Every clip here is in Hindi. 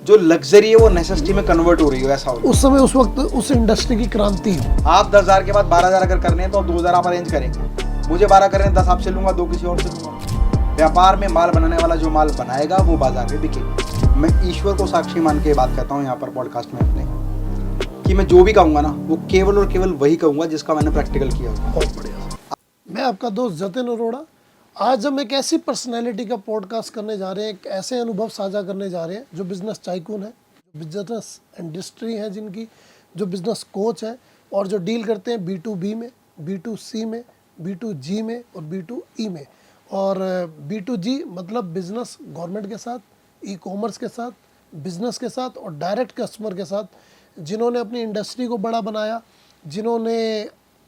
जो लग्जरी है वो नेसेसिटी में कन्वर्ट हो रही है, ऐसा हो। उस समय उस वक्त उस इंडस्ट्री की क्रांति हो। आप 10,000 के बाद 12,000 अगर करने हैं तो 2,000 आप अरेंज करेंगे, मुझे 12 करने हैं, 10 आपसे लूंगा, 2 किसी और से लूंगा। व्यापार में माल बनाने वाला जो माल बनाएगा वो बाजार में बिकेगा। मैं ईश्वर को साक्षी मान के बात करता हूँ यहाँ पर पॉडकास्ट में अपने, कि मैं जो भी कहूँगा ना वो केवल और केवल वही कहूँगा जिसका मैंने प्रैक्टिकल किया होगा। बहुत बढ़िया। मैं आपका दोस्त जतिन अरोड़ा। आज हम एक ऐसी पर्सनैलिटी का पॉडकास्ट करने जा रहे हैं, एक ऐसे अनुभव साझा करने जा रहे हैं जो बिजनेस टाइकून है, जो बिजनेस इंडस्ट्री है जिनकी, जो बिजनेस कोच है और जो डील करते हैं B2B में, B2C में, B2G में और B2E में। और B2G मतलब बिजनेस गवर्नमेंट के साथ, ई कॉमर्स के साथ, बिजनेस के साथ और डायरेक्ट कस्टमर के साथ, जिन्होंने अपनी इंडस्ट्री को बड़ा बनाया, जिन्होंने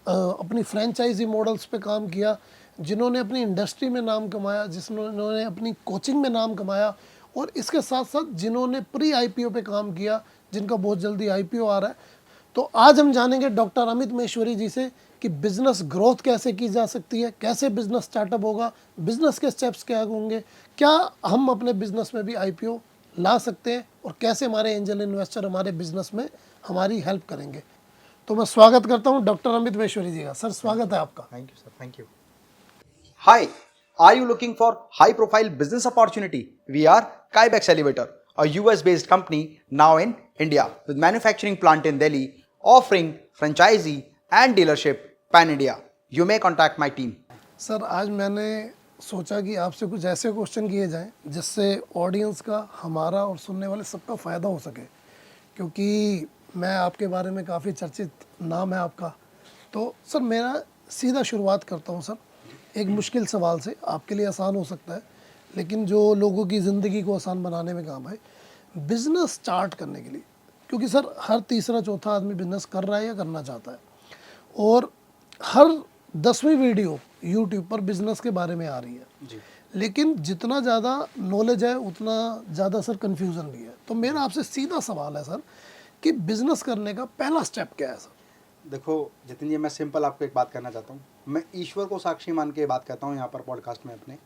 अपनी फ्रेंचाइजी मॉडल्स पे काम किया, जिन्होंने अपनी इंडस्ट्री में नाम कमाया, जिन्होंने अपनी कोचिंग में नाम कमाया और इसके साथ साथ जिन्होंने प्री IPO पे काम किया, जिनका बहुत जल्दी IPO आ रहा है। तो आज हम जानेंगे डॉक्टर अमित महेश्वरी जी से कि बिजनेस ग्रोथ कैसे की जा सकती है, कैसे बिजनेस स्टार्टअप होगा, बिजनेस के स्टेप्स क्या होंगे, क्या हम अपने बिजनेस में भी IPO ला सकते हैं और कैसे हमारे एंजल इन्वेस्टर हमारे बिजनेस में हमारी हेल्प करेंगे। तो मैं स्वागत करता हूं डॉक्टर अमित महेश्वरी जी का। सर स्वागत है आपका। Thank you sir, thank you. Hi, are you looking for high-profile business opportunity? We are Kybex Elevator, a US-based company now in India with manufacturing plant in Delhi, offering franchisee and dealership pan-India. You may contact my team. Sir आज मैंने सोचा कि आपसे कुछ ऐसे क्वेश्चन किए जाएं जिससे ऑडियंस का, हमारा और सुनने वाले सबका फ़ायदा हो सके, क्योंकि मैं आपके बारे में काफ़ी चर्चित नाम है आपका। तो सर मेरा सीधा शुरुआत करता हूँ सर एक मुश्किल सवाल से, आपके लिए आसान हो सकता है लेकिन जो लोगों की ज़िंदगी को आसान बनाने में काम है। बिज़नेस स्टार्ट करने के लिए, क्योंकि सर हर तीसरा चौथा आदमी बिज़नेस कर रहा है या करना चाहता है और हर 10वीं वीडियो यूट्यूब पर बिज़नेस के बारे में आ रही है जी। लेकिन जितना ज़्यादा नॉलेज है उतना ज़्यादा सर कन्फ्यूज़न भी है। तो मेरा आपसे सीधा सवाल है सर कि बिज़नेस करने का पहला स्टेप क्या है सर? देखो जतिन जी, मैं सिंपल आपको एक बात करना चाहता हूँ। मैं ईश्वर को साक्षी मान के बात करता हूँ यहाँ पर पॉडकास्ट में अपने,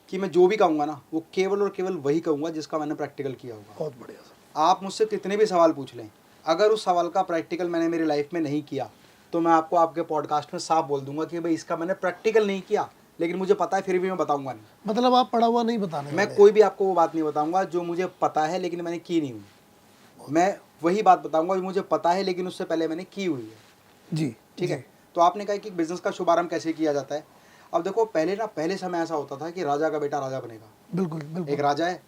कि मैं जो भी कहूँगा ना वो केवल और केवल वही कहूँगा जिसका मैंने प्रैक्टिकल किया होगा। बहुत बढ़िया सर। आप मुझसे कितने भी सवाल पूछ लें, अगर उस सवाल का प्रैक्टिकल मैंने मेरी लाइफ में नहीं किया तो मैं आपको आपके पॉडकास्ट में साफ बोल दूंगा कि भाई इसका मैंने प्रैक्टिकल नहीं किया, लेकिन मुझे पता है फिर भी मैं बताऊंगा नहीं। मतलब आप पढ़ा हुआ नहीं बताने मैं वाले। कोई भी आपको वो बात नहीं बताऊंगा जो मुझे पता है लेकिन मैंने की नहीं हुई। मैं वही बात बताऊंगा जो मुझे पता है लेकिन उससे पहले मैंने की हुई है। जी ठीक है। तो आपने कहा कि बिजनेस का शुभारंभ कैसे किया जाता है। अब देखो पहले समय ऐसा होता था कि राजा का बेटा राजा बनेगा। बिल्कुल बिल्कुल। एक राजा है,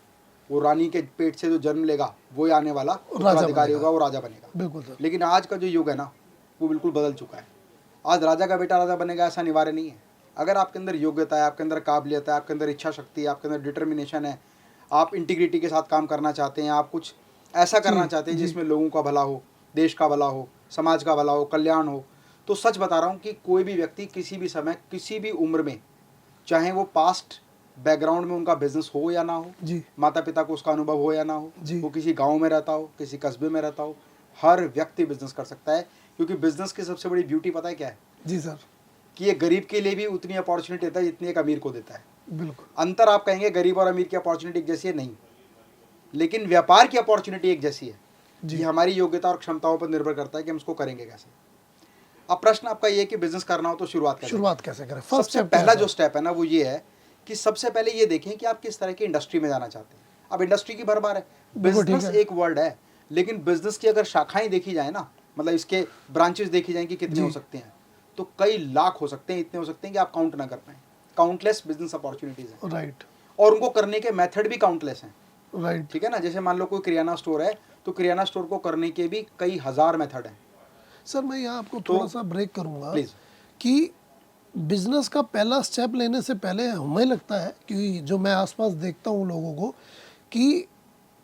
वो रानी के पेट से जो जन्म लेगा वो ही आने वाला उत्तराधिकारी होगा, वो राजा बनेगा। बिल्कुल सर। लेकिन आज का जो युग है ना वो बिल्कुल बदल चुका है। आज राजा का बेटा राजा बनेगा ऐसा अनिवार्य नहीं है। अगर आपके अंदर योग्यता है, आपके अंदर काबिलियत है, आपके अंदर इच्छा शक्ति है, आपके अंदर डिटर्मिनेशन है, आप इंटीग्रिटी के साथ काम करना चाहते हैं, आप कुछ ऐसा करना चाहते हैं जिसमें लोगों का भला हो, देश का भला हो, समाज का भला हो, कल्याण हो, तो सच बता रहा हूँ कि कोई भी व्यक्ति किसी भी समय, किसी भी उम्र में, चाहे वो पास्ट बैकग्राउंड में उनका बिजनेस हो या ना हो, जी माता पिता को उसका अनुभव हो या ना हो, जी। वो किसी गांव में रहता हो, किसी कस्बे में रहता हो, हर व्यक्ति बिजनेस कर सकता है। क्योंकि बिजनेस की सबसे बड़ी ब्यूटी पता है क्या है? जी सर। कि ये गरीब के लिए भी उतनी अपॉर्चुनिटी देता है जितनी एक अमीर को देता है। बिल्कुल। अंतर आप कहेंगे गरीब और अमीर की अपॉर्चुनिटी एक जैसी है, नहीं, लेकिन व्यापार की अपॉर्चुनिटी एक जैसी है। ये हमारी योग्यता और क्षमताओं पर निर्भर करता है कि हम उसको करेंगे कैसे। अब प्रश्न आपका ये है कि बिजनेस करना हो तो शुरुआत कैसे करें? सबसे पहला जो स्टेप है ना वो ये है कि सबसे पहले ये देखें कि आप किस तरह की इंडस्ट्री में जाना चाहते हैं। अब इंडस्ट्री की भरमार है, बिजनेस एक वर्ड है, लेकिन बिजनेस की अगर शाखाएं देखी जाए ना, मतलब इसके ब्रांचेस देखी जाए कि कितने हो सकते हैं, तो कई लाख हो सकते हैं, इतने हो सकते हैं कि आप काउंट ना कर पाएं। काउंटलेस बिजनेस अपॉर्चुनिटीज हैं। राइट। और उनको करने के मेथड भी काउंटलेस हैं। राइट। ठीक है ना। जैसे मान लो कोई किराना स्टोर है तो किराना स्टोर को करने के भी कई हजार मेथड हैं। सर मैं यहाँ आपको थोड़ा सा ब्रेक करूँगा प्लीज। कि बिजनेस का पहला स्टेप लेने से पहले हमें लगता है कि जो मैं आसपास देखता हूँ लोगों को, कि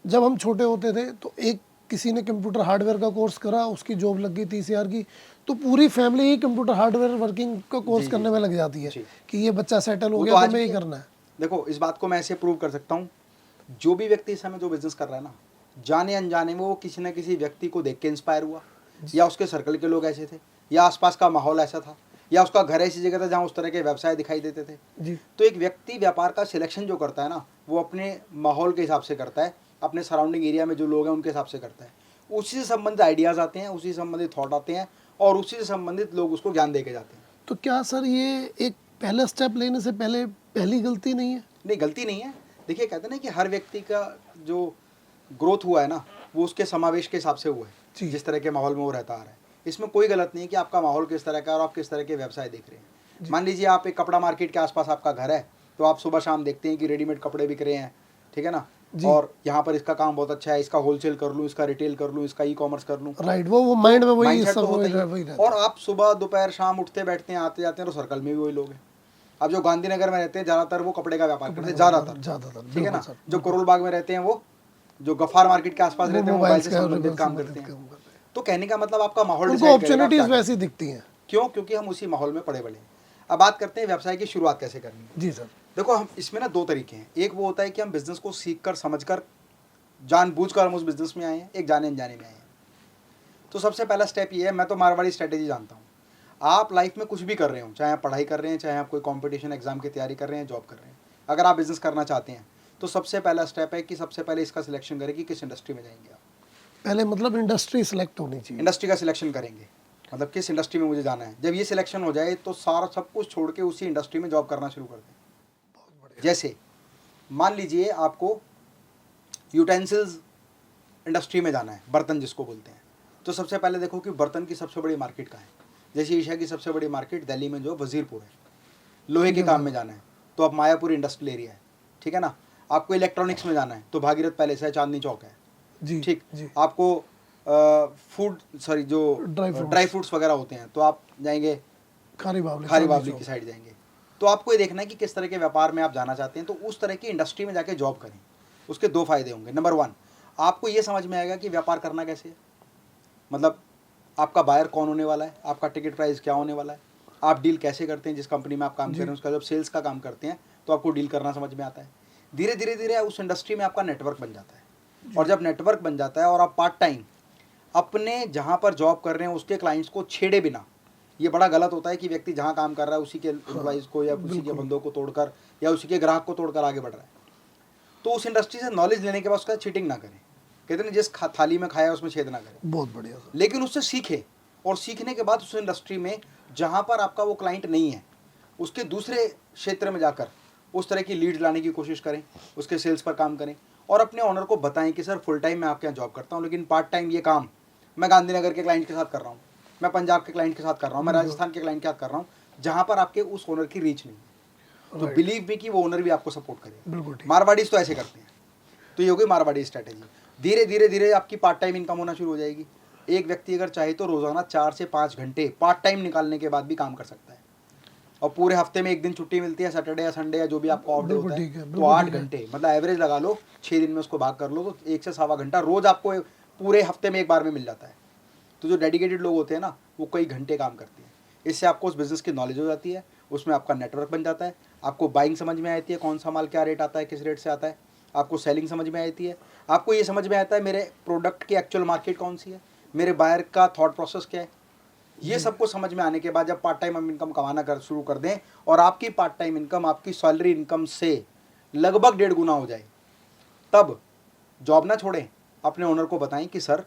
जब हम छोटे होते थे तो एक किसी ने कंप्यूटर हार्डवेयर का कोर्स करा, उसकी जॉब लग गई 30,000 की, तो पूरी फैमिली ही कंप्यूटर हार्डवेयर वर्किंग का कोर्स करने में लग जाती है कि ये बच्चा सेटल हो गया तो हमें ही करना है। देखो इस बात को मैं ऐसे प्रूव कर सकता हूँ, जो भी व्यक्ति इस समय जो बिजनेस कर रहा है ना, जाने अनजाने में वो किसी न किसी व्यक्ति को देख के इंस्पायर हुआ, या उसके सर्कल के लोग ऐसे थे, या आसपास का माहौल ऐसा था, या उसका घर ऐसी जगह था जहाँ उस तरह के व्यवसाय दिखाई देते थे। जी। तो एक व्यक्ति व्यापार का सिलेक्शन जो करता है ना वो अपने माहौल के हिसाब से करता है अपने सराउंडिंग एरिया में जो लोग हैं उनके हिसाब से करता है। उसी से संबंधित आइडियाज़ आते हैं, उसी से संबंधित थॉट आते हैं और उसी से संबंधित लोग उसको ज्ञान दे के जाते हैं। तो क्या सर ये एक पहला स्टेप लेने से पहले पहली गलती नहीं है? नहीं, गलती नहीं है। देखिए, कहते हैं ना कि हर व्यक्ति का जो ग्रोथ हुआ है ना, वो उसके समावेश के हिसाब से हुआ जी। है, जिस तरह के माहौल में वो रहता आ रहा है। इसमें कोई गलत नहीं है कि आपका माहौल किस तरह का है और आप किस तरह के व्यवसाय देख रहे हैं। मान लीजिए आप एक कपड़ा मार्केट के आसपास आपका घर है, तो आप सुबह शाम देखते हैं कि रेडीमेड कपड़े बिक रहे हैं, ठीक है ना, जी। और यहाँ पर इसका काम बहुत अच्छा है, इसका होलसेल कर लूँ, इसका रिटेल कर लूँ, इसका ई कॉमर्स कर लूँ। राइट, वो माइंड में वही माइंडसेट सब तो होता वही ही है। वही रहता और आप सुबह दोपहर शाम उठते बैठते हैं, आते जाते हैं, तो सर्कल में भी वही लोग हैं। अब जो गांधीनगर में रहते हैं ज़्यादातर वो कपड़े का व्यापार करते हैं, ज़्यादातर, ठीक है ना। जो करोल बाग में रहते हैं वो जो गफ्फार मार्केट के आसपास रहते हैं, मोबाइल से संबंधित काम करते हैं। तो कहने का मतलब आपका माहौल उनको डिसाइड करेगा आप अपॉर्चुनिटीज क्या वैसी दिखती हैं। क्यों? क्योंकि हम उसी माहौल में पड़े बड़े हैं। अब बात करते हैं व्यवसाय की शुरुआत कैसे करनी है। जी सर। देखो, हम इसमें ना 2 तरीके हैं। एक वो होता है कि हम बिजनेस को सीख कर, समझ कर, जानबूझकर हम उस बिजनेस में आए हैं, एक जाने अनजाने में आए हैं। तो सबसे पहला स्टेप ये है, मैं तो मारवाड़ी स्ट्रेटेजी जानता हूँ। आप लाइफ में कुछ भी कर रहे हो, चाहे आप पढ़ाई कर रहे हैं, चाहे आप कोई कंपटीशन एग्जाम की तैयारी कर रहे हैं, जॉब कर रहे हैं, अगर आप बिजनेस करना चाहते हैं तो सबसे पहला स्टेप है कि सबसे पहले इसका सिलेक्शन करें कि किस इंडस्ट्री में जाएंगे आप। पहले मतलब इंडस्ट्री सिलेक्ट होनी चाहिए। इंडस्ट्री का सिलेक्शन करेंगे, मतलब किस इंडस्ट्री में मुझे जाना है। जब ये सिलेक्शन हो जाए तो सारा सब कुछ छोड़ के उसी इंडस्ट्री में जॉब करना शुरू कर दें। जैसे मान लीजिए आपको यूटेंसिल्स इंडस्ट्री में जाना है, बर्तन जिसको बोलते हैं, तो सबसे पहले देखो कि बर्तन की सबसे बड़ी मार्केट कहाँ है। जैसे एशिया की सबसे बड़ी मार्केट दिल्ली में जो वजीरपुर है। लोहे के काम में जाना है तो अब मायापुर इंडस्ट्रियल एरिया है, ठीक है ना। आपको इलेक्ट्रॉनिक्स में जाना है तो भागीरथ पैलेस है, चांदनी चौक है, जी ठीक। जी। आपको फूड सॉरी जो ड्राई फ्रूट्स वगैरह होते हैं तो आप जाएंगे खारी बावली की साइड जाएंगे। तो आपको ये देखना है कि किस तरह के व्यापार में आप जाना चाहते हैं, तो उस तरह की इंडस्ट्री में जाके जॉब करें। उसके 2 फायदे होंगे। नंबर 1, आपको ये समझ में आएगा कि व्यापार करना कैसे है, मतलब आपका बायर कौन होने वाला है, आपका टिकट प्राइस क्या होने वाला है, आप डील कैसे करते हैं जिस कंपनी में आप काम कर रहे हैं उसका। जब सेल्स का काम करते हैं तो आपको डील करना समझ में आता है। धीरे धीरे उस इंडस्ट्री में आपका नेटवर्क बन जाता है, और जब नेटवर्क बन जाता है और आप पार्ट टाइम अपने जहाँ पर जॉब कर रहे हैं उसके क्लाइंट्स को छेड़े बिना, ये बड़ा गलत होता है कि व्यक्ति जहाँ काम कर रहा है उसी के एम्प्लॉइज़ को या उसी के बंदों को तोड़कर या उसी के ग्राहक को तोड़कर आगे बढ़ रहा है। तो उस इंडस्ट्री से नॉलेज लेने के बाद उसका चीटिंग ना करें। कहते हैं जिस थाली में खाया उसमें छेद ना करें। बहुत बढ़िया। लेकिन उससे सीखे, और सीखने के बाद उस इंडस्ट्री में जहाँ पर आपका वो क्लाइंट नहीं है उसके दूसरे क्षेत्र में जाकर उस तरह की लीड लाने की कोशिश करें, उसके सेल्स पर काम करें, और अपने ऑनर को बताएं कि सर फुल टाइम मैं आपके यहाँ जॉब करता हूँ, लेकिन पार्ट टाइम ये काम मैं गांधीनगर के क्लाइंट के साथ कर रहा हूँ, मैं पंजाब के क्लाइंट के साथ कर रहा हूँ, मैं राजस्थान के क्लाइंट के साथ कर रहा हूँ, जहाँ पर आपके उस ओनर की रीच नहीं है। तो बिलीव मी कि वो ओनर भी आपको सपोर्ट करेगा। बिल्कुल। मारवाड़ीज तो ऐसे करते हैं। तो ये हो गई मारवाड़ी स्ट्रैटेजी। धीरे धीरे आपकी पार्ट टाइम इनकम होना शुरू हो जाएगी। एक व्यक्ति अगर चाहे तो रोजाना 4 से 5 घंटे पार्ट टाइम निकालने के बाद भी काम कर सकता है, और पूरे हफ्ते में 1 दिन छुट्टी मिलती है, सैटरडे या संडे या जो भी आपका ऑफ डे होता है, तो 8 घंटे, मतलब एवरेज लगा लो 6 दिन में उसको भाग कर लो तो 1 से 1.25 घंटा रोज आपको पूरे हफ्ते में एक बार में मिल जाता है। तो जो डेडिकेटेड लोग होते हैं ना वो कई घंटे काम करते हैं। इससे आपको उस बिज़नेस की नॉलेज हो जाती है, उसमें आपका नेटवर्क बन जाता है, आपको बाइंग समझ में आती है, कौन सा माल क्या रेट आता है, किस रेट से आता है, आपको सेलिंग समझ में आती है, आपको ये समझ में आता है मेरे प्रोडक्ट की एक्चुअल मार्केट कौन सी है, मेरे बायर का थॉट प्रोसेस क्या है। ये सबको समझ में आने के बाद जब पार्ट टाइम हम इनकम कमाना शुरू कर दें और आपकी पार्ट टाइम इनकम आपकी सैलरी इनकम से लगभग 1.5 गुना हो जाए, तब जॉब ना छोड़ें, अपने ओनर को बताएं कि सर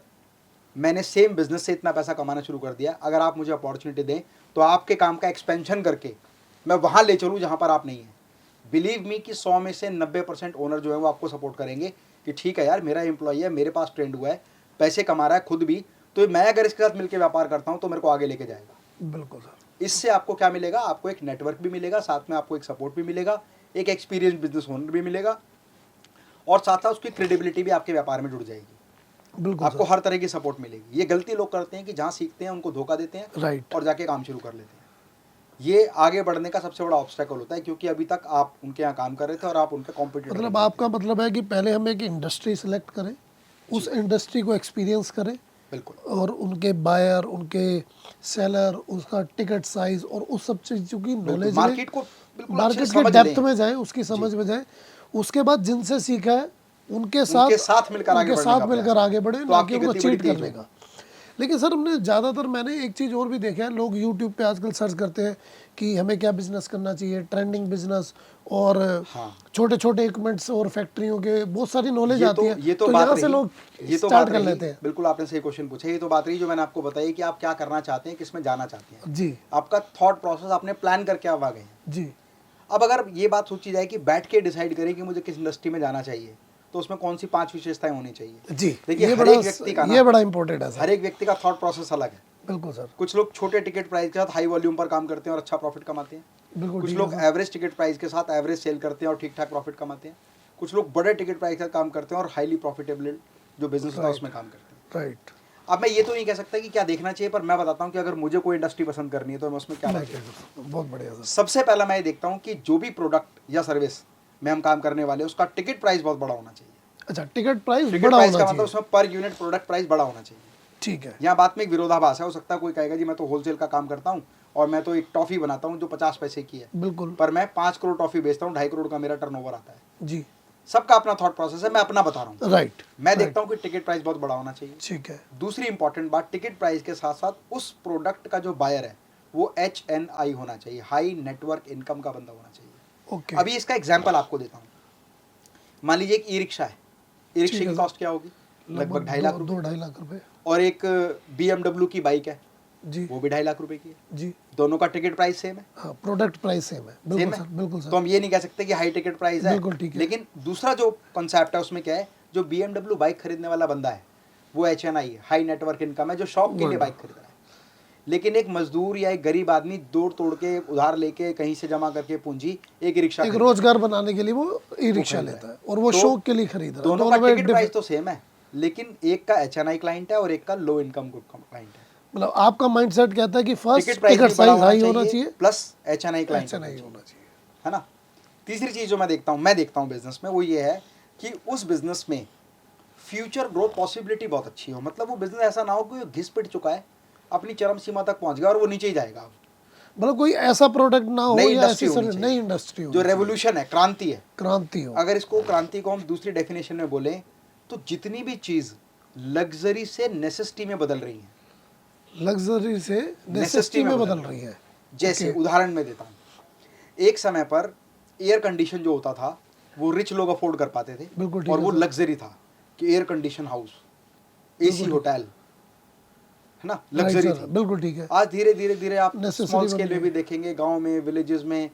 मैंने सेम बिजनेस से इतना पैसा कमाना शुरू कर दिया, अगर आप मुझे अपॉर्चुनिटी दें तो आपके काम का एक्सपेंशन करके मैं वहाँ ले चलूँ जहाँ पर आप नहीं हैं। बिलीव मी कि 100 में से 90% ओनर जो है वो आपको सपोर्ट करेंगे कि ठीक है यार, मेरा एम्प्लॉई है, मेरे पास ट्रेंड हुआ है, पैसे कमा रहा है खुद भी, तो मैं अगर इसके साथ मिलकर व्यापार करता हूँ तो मेरे को आगे लेके जाएगा। बिल्कुल सर। इससे आपको क्या मिलेगा, आपको एक नेटवर्क भी मिलेगा, साथ में आपको एक सपोर्ट भी मिलेगा, एक एक्सपीरियंस बिजनेस ओनर भी मिलेगा, और साथ साथ उसकी क्रेडिबिलिटी भी आपके व्यापार में जुड़ जाएगी। बिल्कुल आपको हर तरह की सपोर्ट मिलेगी। ये गलती लोग करते हैं कि जहाँ सीखते हैं उनको धोखा देते हैं, राइट, और जाके काम शुरू कर लेते हैं। ये आगे बढ़ने का सबसे बड़ा ऑब्स्टेकल होता है, क्योंकि अभी तक आप उनके यहाँ काम कर रहे थे और आप उनके कॉम्पिटिटर। मतलब आपका मतलब है कि पहले हम एक इंडस्ट्री सेलेक्ट करें, उस इंडस्ट्री को एक्सपीरियंस करें, बिल्कुल, और उनके बायर, उनके सेलर, उसका टिकट साइज और उस सब चीज़ों की नॉलेज, मार्केट को बिल्कुल मार्केट के डेप्थ में जाएं, उसकी समझ में जाएं। उसके बाद जिनसे सीखा है उनके साथ मिलकर आगे बढ़े, ना कि उनको चीट करने का। लेकिन सर हमने ज़्यादातर मैंने एक चीज़ और भी देखा है, लोग यूट्यूब पे आजकल सर्च करते हैं कि हमें क्या बिजनेस करना चाहिए, ट्रेंडिंग बिजनेस और हाँ। छोटे छोटे इक्विपमेंट्स और फैक्ट्रियों के बहुत सारी नॉलेज ये आती है, ये तो तो बात यहाँ से रही, लोग ये तो स्टार्ट बात कर रही, लेते हैं। बिल्कुल आपने सही क्वेश्चन पूछा। ये तो बात रही जो मैंने आपको बताई कि आप क्या करना चाहते हैं, किस में जाना चाहते हैं। जी आपका थॉट प्रोसेस आपने प्लान करके आप आ गए हैं। जी अब अगर ये बात सोची जाए कि बैठ के डिसाइड करें कि मुझे किस इंडस्ट्री में जाना चाहिए, तो उसमें कौन सी 5 विशेषताएं होनी चाहिए। जी, देखिए ये हर बड़ा एक व्यक्ति का ये ना, बड़ा इंपॉर्टेंट है सर। हर एक व्यक्ति का थॉट प्रोसेस अलग है। बिल्कुल सर, कुछ लोग छोटे टिकट प्राइस के साथ हाई वॉल्यूम पर काम करते हैं और अच्छा प्रॉफिट कमाते हैं। बिल्कुल कुछ ठीक है लोग सर। एवरेज टिकट प्राइस के साथ एवरेज सेल करते हैं और ठीक ठाक प्रॉफिट कमाते हैं। कुछ लोग बड़े टिकट प्राइस के साथ काम करते हैं और हाईली प्रॉफिटेबल जो बिजनेस होता है उसमें काम करते हैं। राइट, अब मैं ये तो नहीं कह सकता कि क्या देखना चाहिए, पर मैं बताता हूँ कि अगर मुझे कोई इंडस्ट्री पसंद करनी है तो मैं उसमें क्या मैं रखूँ। क्या कर सकता हूँ, बहुत बढ़िया सर। सबसे पहला मैं ये देखता हूँ कि जो भी प्रोडक्ट या सर्विस में हम काम करने वाले हैं उसका टिकट प्राइस बहुत बड़ा होना चाहिए। अच्छा, टिकट प्राइस टिकट बड़ा प्राइस होना का मतलब चाहिए। उसमें पर यूनिट प्रोडक्ट प्राइस बड़ा होना चाहिए। ठीक है, यहाँ बात में एक विरोधाभास है। हो सकता है कोई कहेगा जी मैं तो होलसेल का काम करता हूँ और मैं तो एक टॉफी बनाता हूँ जो 50 पैसे की है, बिल्कुल पर मैं 5 करोड़ टॉफी बेचता हूँ, 2.5 करोड़ का मेरा टर्नओवर आता है। जी, सबका अपना थॉट प्रोसेस है, मैं अपना बता रहा हूँ। राइट। मैं देखता हूँ कि टिकट प्राइस बहुत बड़ा होना चाहिए। ठीक है, दूसरी इंपॉर्टेंट बात, टिकट प्राइस के साथ साथ उस प्रोडक्ट का जो बायर है वो HNI होना चाहिए, हाई नेटवर्क इनकम का बंदा होना चाहिए। ओके। अभी इसका एग्जाम्पल आपको देता हूँ। मान लीजिए एक ई रिक्शा है। ई रिक्शा ठीक है की सर। कॉस्ट क्या होगी? लगभग 2.5 लाख रुपए। 2-2.5 लाख रुपए। और एक BMW की बाइक है, जी वो भी 2.5 लाख रुपए की है। जी, दोनों का टिकट प्राइस सेम है। हाँ, प्रोडक्ट प्राइस सेम है। सेम बिल्कुल है, सर, बिल्कुल तो सर। हम ये नहीं कह सकते कि हाई टिकट प्राइस है। बिल्कुल ठीक है। लेकिन दूसरा जो कॉन्सेप्ट है उसमें क्या है, जो BMW बाइक खरीदने वाला बंदा है वो HNI है, हाई नेटवर्क इनकम है, जो शौक के लिए बाइक खरीद रहा है। लेकिन एक मजदूर या एक गरीब आदमी दौड़ तोड़ के उधार लेके कहीं से जमा करके पूंजी एक रिक्शा एक खरीद रहा है। रोजगार बनाने के लिए वो ई रिक्शा खरीद रहा लेता है और वो तो शौक के लिए खरीद रहा है। दोनों का में टिकट प्राइस तो सेम है, लेकिन एक का HNI क्लाइंट है और एक का लो इनकम ग्रुप का क्लाइंट है। मतलब आपका माइंडसेट कहता है कि फर्स्ट टिकट प्राइस टिकट भी बड़ा साइज हाई होना चाहिए, प्लस HNI क्लाइंट अच्छा नहीं होना चाहिए। है ना। तीसरी चीज जो मैं देखता हूँ बिजनेस में, वो ये है कि उस बिजनेस में फ्यूचर ग्रोथ पॉसिबिलिटी बहुत अच्छी हो। मतलब वो बिजनेस ऐसा ना हो कि वो घिस पिट चुका है, अपनी चरम सीमा तक पहुंच गया और वो नीचे ही जाएगा। मतलब कोई ऐसा प्रोडक्ट ना हो नई या इंडस्ट्री ऐसी होनी नई चाहिए, इंडस्ट्री हो जो रेवोल्यूशन है, क्रांति है, क्रांति हो। अगर इसको क्रांति को हम दूसरी डेफिनेशन में बोलें तो जितनी भी चीज लग्जरी से नेसेसिटी में बदल रही है, लग्जरी से नेसेसिटी में बदल रही है। जैसे उदाहरण में देता हूँ, एक समय पर एयर कंडीशन जो होता था वो रिच लोग अफोर्ड कर पाते थे, बिल्कुल ठीक और है वो सर। लग्जरी था कि air condition house, AC hotel, है ना, लग्जरी राइट सर, थी। बिल्कुल ठीक है। आज धीरे धीरे धीरे आप Necessity स्मॉल बन स्केल में गई। भी देखेंगे, गांव में, विलेजेस में,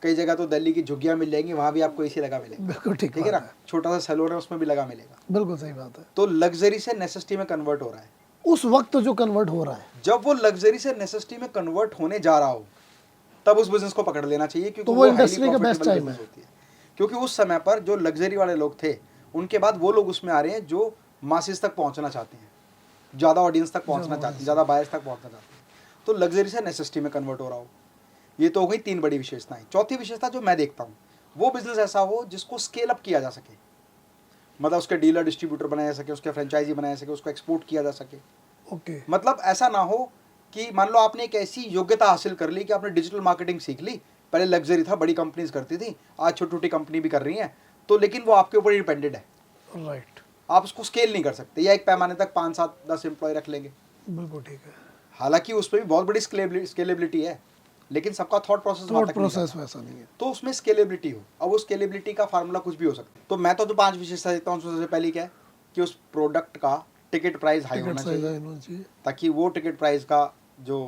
कई जगह तो दिल्ली की झुग्गियां मिल जाएंगी, वहां भी आपको AC लगा मिलेगा। बिल्कुल ठीक ठीक है बात ना, है। छोटा सा सैलून है उसमें भी लगा मिलेगा। बिल्कुल सही बात है। तो लग्जरी से नेसेसिटी में कन्वर्ट हो रहा है। उस वक्त जो कन्वर्ट हो रहा है, जब वो लग्जरी से नेसेसिटी में कन्वर्ट होने जा रहा हो तब उस बिजनेस को पकड़ लेना चाहिए, क्योंकि तो वो वो हाईली इंडस्ट्री का बेस्ट प्रॉफिटेबल टाइम बिजनेस है। होती है। क्योंकि उस समय पर जो लग्जरी वाले लोग थे, उनके बाद वो लोग उसमें आ रहे हैं जो मासेस तक पहुंचना चाहते हैं, ज़्यादा ऑडियंस तक पहुंचना चाहते हैं, ज़्यादा बायर्स तक पहुंचना चाहते हैं। तो लग्जरी से नेसेसिटी में कन्वर्ट हो रहा हो। ये तो हो गई 3 बड़ी विशेषताएं। चौथी विशेषता जो मैं देखता हूँ, वो बिजनेस ऐसा हो जिसको स्केल अप किया जा सके। मतलब उसके डीलर डिस्ट्रीब्यूटर बनाया जा सके, उसके फ्रेंचाइजी बनाया जा सके, उसको एक्सपोर्ट किया जा सके। ओके, मतलब ऐसा ना हो कि मान लो आपने एक ऐसी योग्यता हासिल कर ली कि आपने डिजिटल मार्केटिंग सीख ली, पहले लग्जरी था, बड़ी कंपनीज करती थी, आज छोटी छोटी कंपनी भी कर रही हैं, तो लेकिन वो आपके ऊपर डिपेंडेड है, राइट, आप उसको स्केल नहीं कर सकते, या एक पैमाने तक 5, 7, 10 एम्प्लॉय रख लेंगे। बिल्कुल ठीक है। हालांकि उस पर भी बहुत बड़ी स्केलेबिलिटी है, लेकिन सबका थॉट प्रोसेस थॉट प्रोसेस वैसा नहीं है। तो उसमें स्केलेबिलिटी हो। अब वो स्केलेबिलिटी का फार्मूला कुछ भी हो सकता है। तो मैं तो जो 5 विशेषता देता हूँ उसमें सबसे पहली क्या है कि उस प्रोडक्ट का टिकट प्राइस हाई टिकट होना साइज चाहिए, हाई होना चाहिए। ताकि वो टिकट प्राइस का जो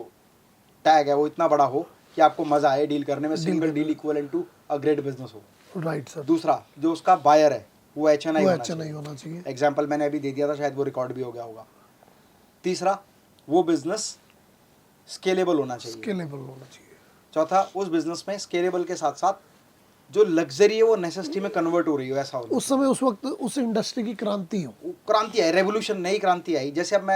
टैग है वो इतना बड़ा हो कि आपको मजा आए डील करने में, single deal equivalent to a great business हो। Right sir. दूसरा, जो उसका बायर है वो HNI वो होना अच्छा नहीं चाहिए। होना चाहिए। एग्जाम्पल मैंने अभी दे दिया था, शायद वो रिकॉर्ड भी हो गया होगा। तीसरा, वो बिजनेस स्केलेबल होना चाहिए। स्केलेबल होना चाहिए। चौथा, उस बिजनेस में स्केलेबल के साथ साथ जो लग्जरी है वो नेसेसिटी में कन्वर्ट हो रही हो, ऐसा हो। उस समय उस वक्त उस इंडस्ट्री की क्रांति हो। क्रांति है, रेवोल्यूशन, नई क्रांति आई। जैसे अब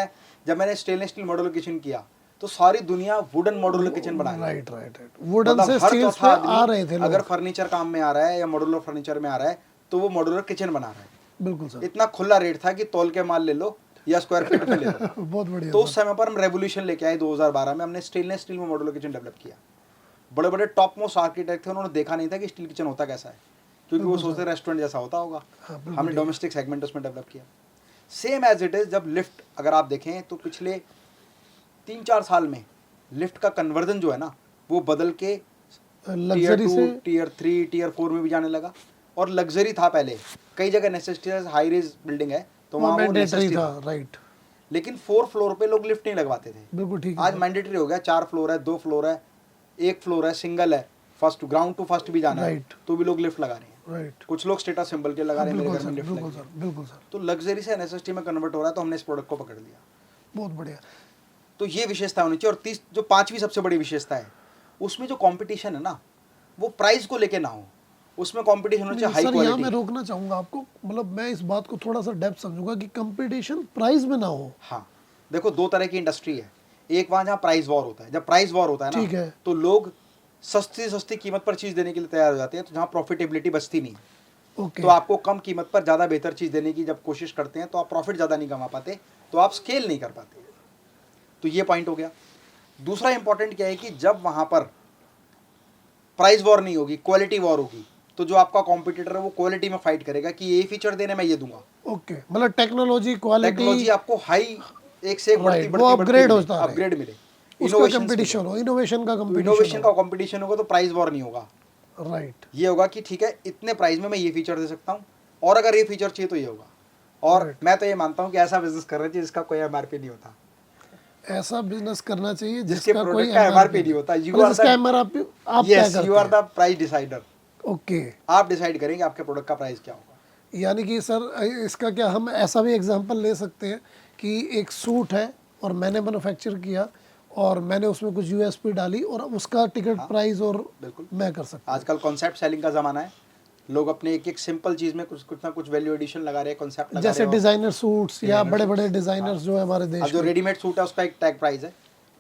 जब मैंने स्टेनलेस स्टील मॉड्यूलर किचन किया तो सारी दुनिया वुडन मॉड्यूलर किचन बना रही है। राइट राइट राइट, वुडन मतलब से हर स्टील्स चौथा पे आ रहे थे आदमी अगर लोग। फर्नीचर काम में आ रहा है या मॉड्यूलर फर्नीचर में आ रहा है तो वो मॉड्यूलर किचन बना रहा है। बिल्कुल सर। इतना खुला रेट था कि तोल के माल ले लो या स्क्वायर फीट में ले लो। बहुत बढ़िया। तो उस समय पर हम रेवोल्यूशन लेके आए 2012 में, हमने स्टेनलेस स्टील में मॉड्यूलर किचन डेवलप किया। बड़े बड़े टॉप मोस्ट आर्किटेक्ट थे, उन्होंने देखा नहीं था कि स्टील किचन होता कैसा है, क्योंकि वो सोचते रेस्टोरेंट जैसा होता होगा। हमने डोमेस्टिक सेगमेंट उसमें डेवलप किया। सेम एज इट इज, जब लिफ्ट अगर आप देखें तो पिछले 3-4 साल में लिफ्ट का कन्वर्जन जो है ना वो बदल के टीयर लग्जरी 2, से टीयर 3, टीयर 4 में भी जाने लगा। और लग्जरी था पहले, कई जगह नेसेसिटी हाई रेज बिल्डिंग है तो वो वहाँ वो मैंडेटरी नेसेसिटी था, था, राइट। लेकिन 4 फ्लोर पे लोग लिफ्ट नहीं लगवाते थे। बिल्कुल ठीक है आज सर। मैंडेटरी हो गया, 4 फ्लोर है, 2 फ्लोर है, 1 फ्लोर है, सिंगल है, फर्स्ट ग्राउंड टू फर्स्ट भी जाना है Right. तो भी लोग लिफ्ट लगा रहे हैं। राइट, कुछ लोग स्टेटस सिंबल के लगा रहे हैं, मेरे बिल्कुल घर में सर, लिफ्ट बिल्कुल लगी है। सर, बिल्कुल सर, तो लग्जरी से नेसेसिटी में कन्वर्ट हो रहा है, तो हमने इस प्रोडक्ट को पकड़ लिया। बहुत बढ़िया। तो ये विशेषता होनी चाहिए। और जो 5वीं सबसे बड़ी विशेषता है, उसमें जो कंपटीशन है ना वो प्राइस को लेके ना हो, उसमें कंपटीशन होना चाहिए हाई सर यहाँ मैं क्वालिटी। रोकना चाहूंगा आपको, मतलब मैं इस बात को थोड़ा सा डेप्थ समझूंगा कि कंपटीशन प्राइस में ना हो। हाँ, देखो 2 तरह की इंडस्ट्री है। एक वहाँ जहाँ प्राइस वॉर होता है, जब प्राइस वॉर होता है ठीक ना है। तो लोग सस्ती सस्ती कीमत पर चीज़ देने के लिए तैयार हो जाते हैं, तो जहाँ प्रॉफिटेबिलिटी बचती नहीं है। ओके, तो आपको कम कीमत पर ज़्यादा बेहतर चीज़ देने की जब कोशिश करते हैं तो आप प्रॉफिट ज़्यादा नहीं कमा पाते, तो आप स्केल नहीं कर पाते। तो ये पॉइंट हो गया। दूसरा इंपॉर्टेंट क्या है कि जब वहाँ पर प्राइस वॉर नहीं होगी, क्वालिटी वॉर होगी, तो जो आपका कॉम्पिटिटर है वो क्वालिटी में फाइट करेगा कि ये फीचर देने मैं ये दूंगा। ओके, मतलब टेक्नोलॉजी, टेक्नोलॉजी क्वालिटी, आपको हाई, एक से एक बढ़ती राइट, वो बढ़ती अपग्रेड बढ़ती होता मिले, रहे, अपग्रेड मिले, उसका इनोवेशन कंपटीशन हो, इनोवेशन का तो कंपटीशन इनोवेशन का हो। कंपटीशन होगा तो प्राइस वॉर नहीं होगा। राइट, ये होगा कि ठीक है इतने प्राइस में मैं ये फीचर दे सकता हूँ, और अगर ये फीचर चाहिए तो ये होगा। और Right. मैं तो ये मानता हूँ कि ऐसा बिजनेस करना चाहिए जिसका कोई एमआरपी नहीं होता, ऐसा बिजनेस करना चाहिए जिसके जिसका कोई प्रोडक्ट का एमआरपी नहीं होता। यू आर जिसका एमआरपी आप तय यस, यू आर करते द प्राइस डिसाइडर। हैं। ओके, आप डिसाइड करेंगे आपके प्रोडक्ट का प्राइस क्या होगा। यानी कि सर इसका क्या हम ऐसा भी एग्जांपल ले सकते हैं कि एक सूट है और मैंने मैन्युफैक्चर किया और मैंने उसमें कुछ यूएसपी डाली और उसका टिकट प्राइस और बिल्कुल, मैं कर सकता हूँ। आजकल कॉन्सेप्ट सेलिंग का ज़माना है। लोग अपने एक एक सिंपल चीज़ में कुछ कुछ ना कुछ वैल्यू एडिशन लगा रहे हैं, कॉन्सेप्ट लगा जैसे रहे हो। डिजाइनर सूट्स या Designer बड़े बड़े suits, डिजाइनर्स जो है हमारे अब देश जो में, रेडीमेड सूट है उसका एक टैग प्राइस है,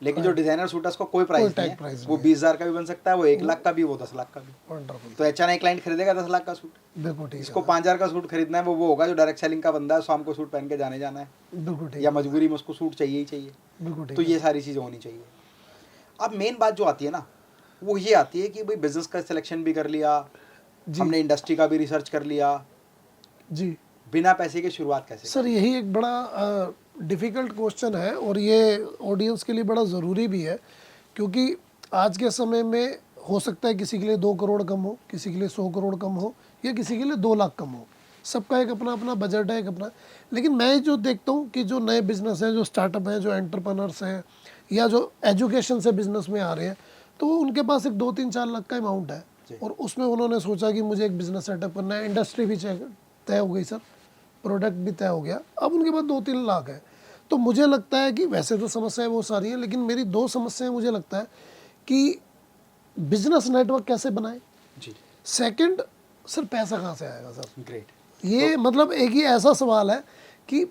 लेकिन जो डिजाइनर सूट है उसका कोई प्राइस tag नहीं price है। वो नहीं 20,000 का भी बन सकता है, वो 1 लाख का भी, वो 10 लाख का भी। वंडरफुल, तो अचानक क्लाइंट खरीदेगा 10 लाख का सूट, बिल्कुल ठीक जिसको है, 5,000 का सूट खरीदना है वो होगा जो डायरेक्ट सेलिंग का बंदा है, शाम को सूट पहन के जाने जाना है, बिल्कुल ठीक या है, मजबूरी में उसको सूट चाहिए ही चाहिए। बिल्कुल ठीक तो है। ये सारी चीज़ें होनी चाहिए। अब मेन बात जो आती है ना वो ये आती है कि भाई बिजनेस का सिलेक्शन भी कर लिया, हमने इंडस्ट्री का भी रिसर्च कर लिया, जी बिना पैसे के शुरुआत कैसे सर, यही एक बड़ा डिफ़िकल्ट क्वेश्चन है और ये ऑडियंस के लिए बड़ा ज़रूरी भी है, क्योंकि आज के समय में हो सकता है किसी के लिए 2 करोड़ कम हो, किसी के लिए 100 करोड़ कम हो, या किसी के लिए 2 लाख कम हो। सबका एक अपना अपना बजट है, एक अपना। लेकिन मैं जो देखता हूँ कि जो नए बिजनेस हैं, जो स्टार्टअप हैं, जो एंटरप्रेन्योर्स हैं, या जो एजुकेशन से बिजनेस में आ रहे हैं, तो उनके पास एक 2-3-4 लाख का अमाउंट है और उसमें उन्होंने सोचा कि मुझे एक बिजनेस सेटअप करना है। इंडस्ट्री भी तय हो गई सर, प्रोडक्ट भी तय हो गया, अब उनके पास 2-3 लाख है। तो मुझे लगता है कि वैसे तो समस्याएं बहुत सारी हैं, लेकिन मेरी 2 समस्याएं मुझे लगता है कि बिजनेस नेटवर्क कैसे बनाएं, जी, सेकंड सर पैसा कहाँ से आएगा सर। ग्रेट। ये मतलब एक ही ऐसा सवाल है कि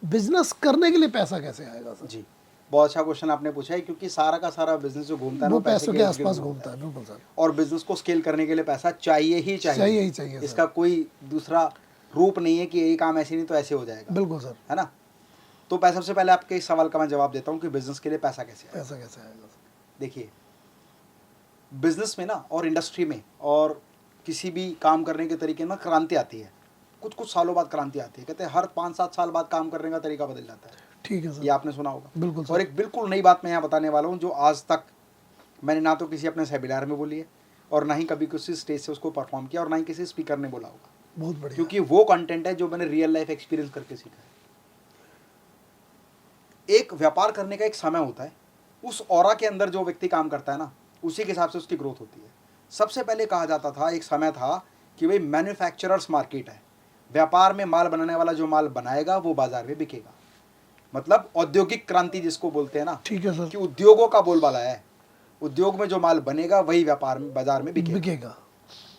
बिजनेस करने के लिए पैसा कैसे आएगा सर। जी, बहुत अच्छा क्वेश्चन आपने पूछा है, क्योंकि सारा का सारा बिजनेस जो घूमता है ना वो वो पैसे पैसों के इर्द आसपास गिर्द घूमता है, बिल्कुल सर। और बिजनेस को स्केल करने के लिए पैसा चाहिए ही चाहिए ही चाहिए सर। इसका कोई दूसरा रूप नहीं है कि यही काम ऐसे नहीं तो ऐसे हो जाएगा, बिल्कुल सर। है ना। तो पैसा, सबसे पहले आपके इस सवाल का मैं जवाब देता हूँ कि बिजनेस के लिए पैसा कैसे आएगा। पैसा कैसे आएगा सर। देखिए, बिजनेस में ना और इंडस्ट्री में और किसी भी काम करने के तरीके में क्रांति आती है, कुछ कुछ सालों बाद क्रांति आती है। कहते हैं हर 5-7 साल बाद काम करने का तरीका बदल जाता है, ठीक है सर, ये आपने सुना होगा। बिल्कुल सर। और एक बिल्कुल नई बात मैं यहाँ बताने वाला हूँ जो आज तक मैंने ना तो किसी अपने सेमिनार में बोली है और ना ही कभी किसी स्टेज से उसको परफॉर्म किया और ना ही किसी स्पीकर ने बोला होगा, बहुत बढ़िया। क्योंकि वो कंटेंट है जो मैंने रियल लाइफ एक्सपीरियंस करके सीखा है। एक व्यापार करने का एक समय होता है, उस ऑरा के अंदर जो व्यक्ति काम करता है ना उसी के हिसाब से उसकी ग्रोथ होती है। सबसे पहले कहा जाता था, एक समय था कि भाई मैन्युफैक्चरर्स मार्केट है, व्यापार में माल बनाने वाला जो माल बनाएगा वो बाजार में बिकेगा। मतलब औद्योगिक क्रांति जिसको बोलते हैं ना, ठीक है सर, कि उद्योगों का बोलबाला है, उद्योग में जो माल बनेगा वही व्यापार में बाजार में बिकेगा।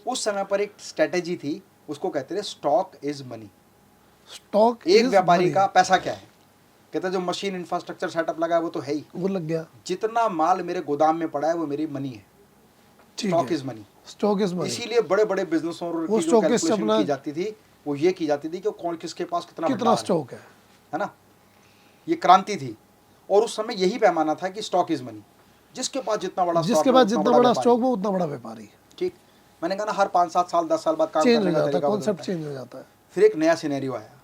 उस समय पर एक स्ट्रेटेजी थी, उसको कहते थे स्टॉक इज मनी। स्टॉक एक व्यापारी का पैसा क्या है, कहता है जो मशीन इंफ्रास्ट्रक्चर सेटअप लगा है वो तो है ही, वो लग गया, जितना माल मेरे गोदाम में पड़ा है वो मेरी मनी है। Stock is money. Stock is money. इसीलिए बड़े बड़े बिजनेसों की जो कैलकुलेशन की जाती थी वो ये की जाती थी कि कौन किसके पास कितना स्टॉक है ना। ये क्रांति थी और उस समय यही पैमाना था कि स्टॉक इज मनी, जिसके पास जितना बड़ा स्टॉक वो उतना बड़ा व्यापारी। ठीक, मैंने कहा ना हर 5-7 साल 10 साल बाद काम चेंज हो करने का जाता है, तरीका कॉन्सेप्ट बदलता है। चेंज हो जाता है। फिर एक नया सिनेरियो आया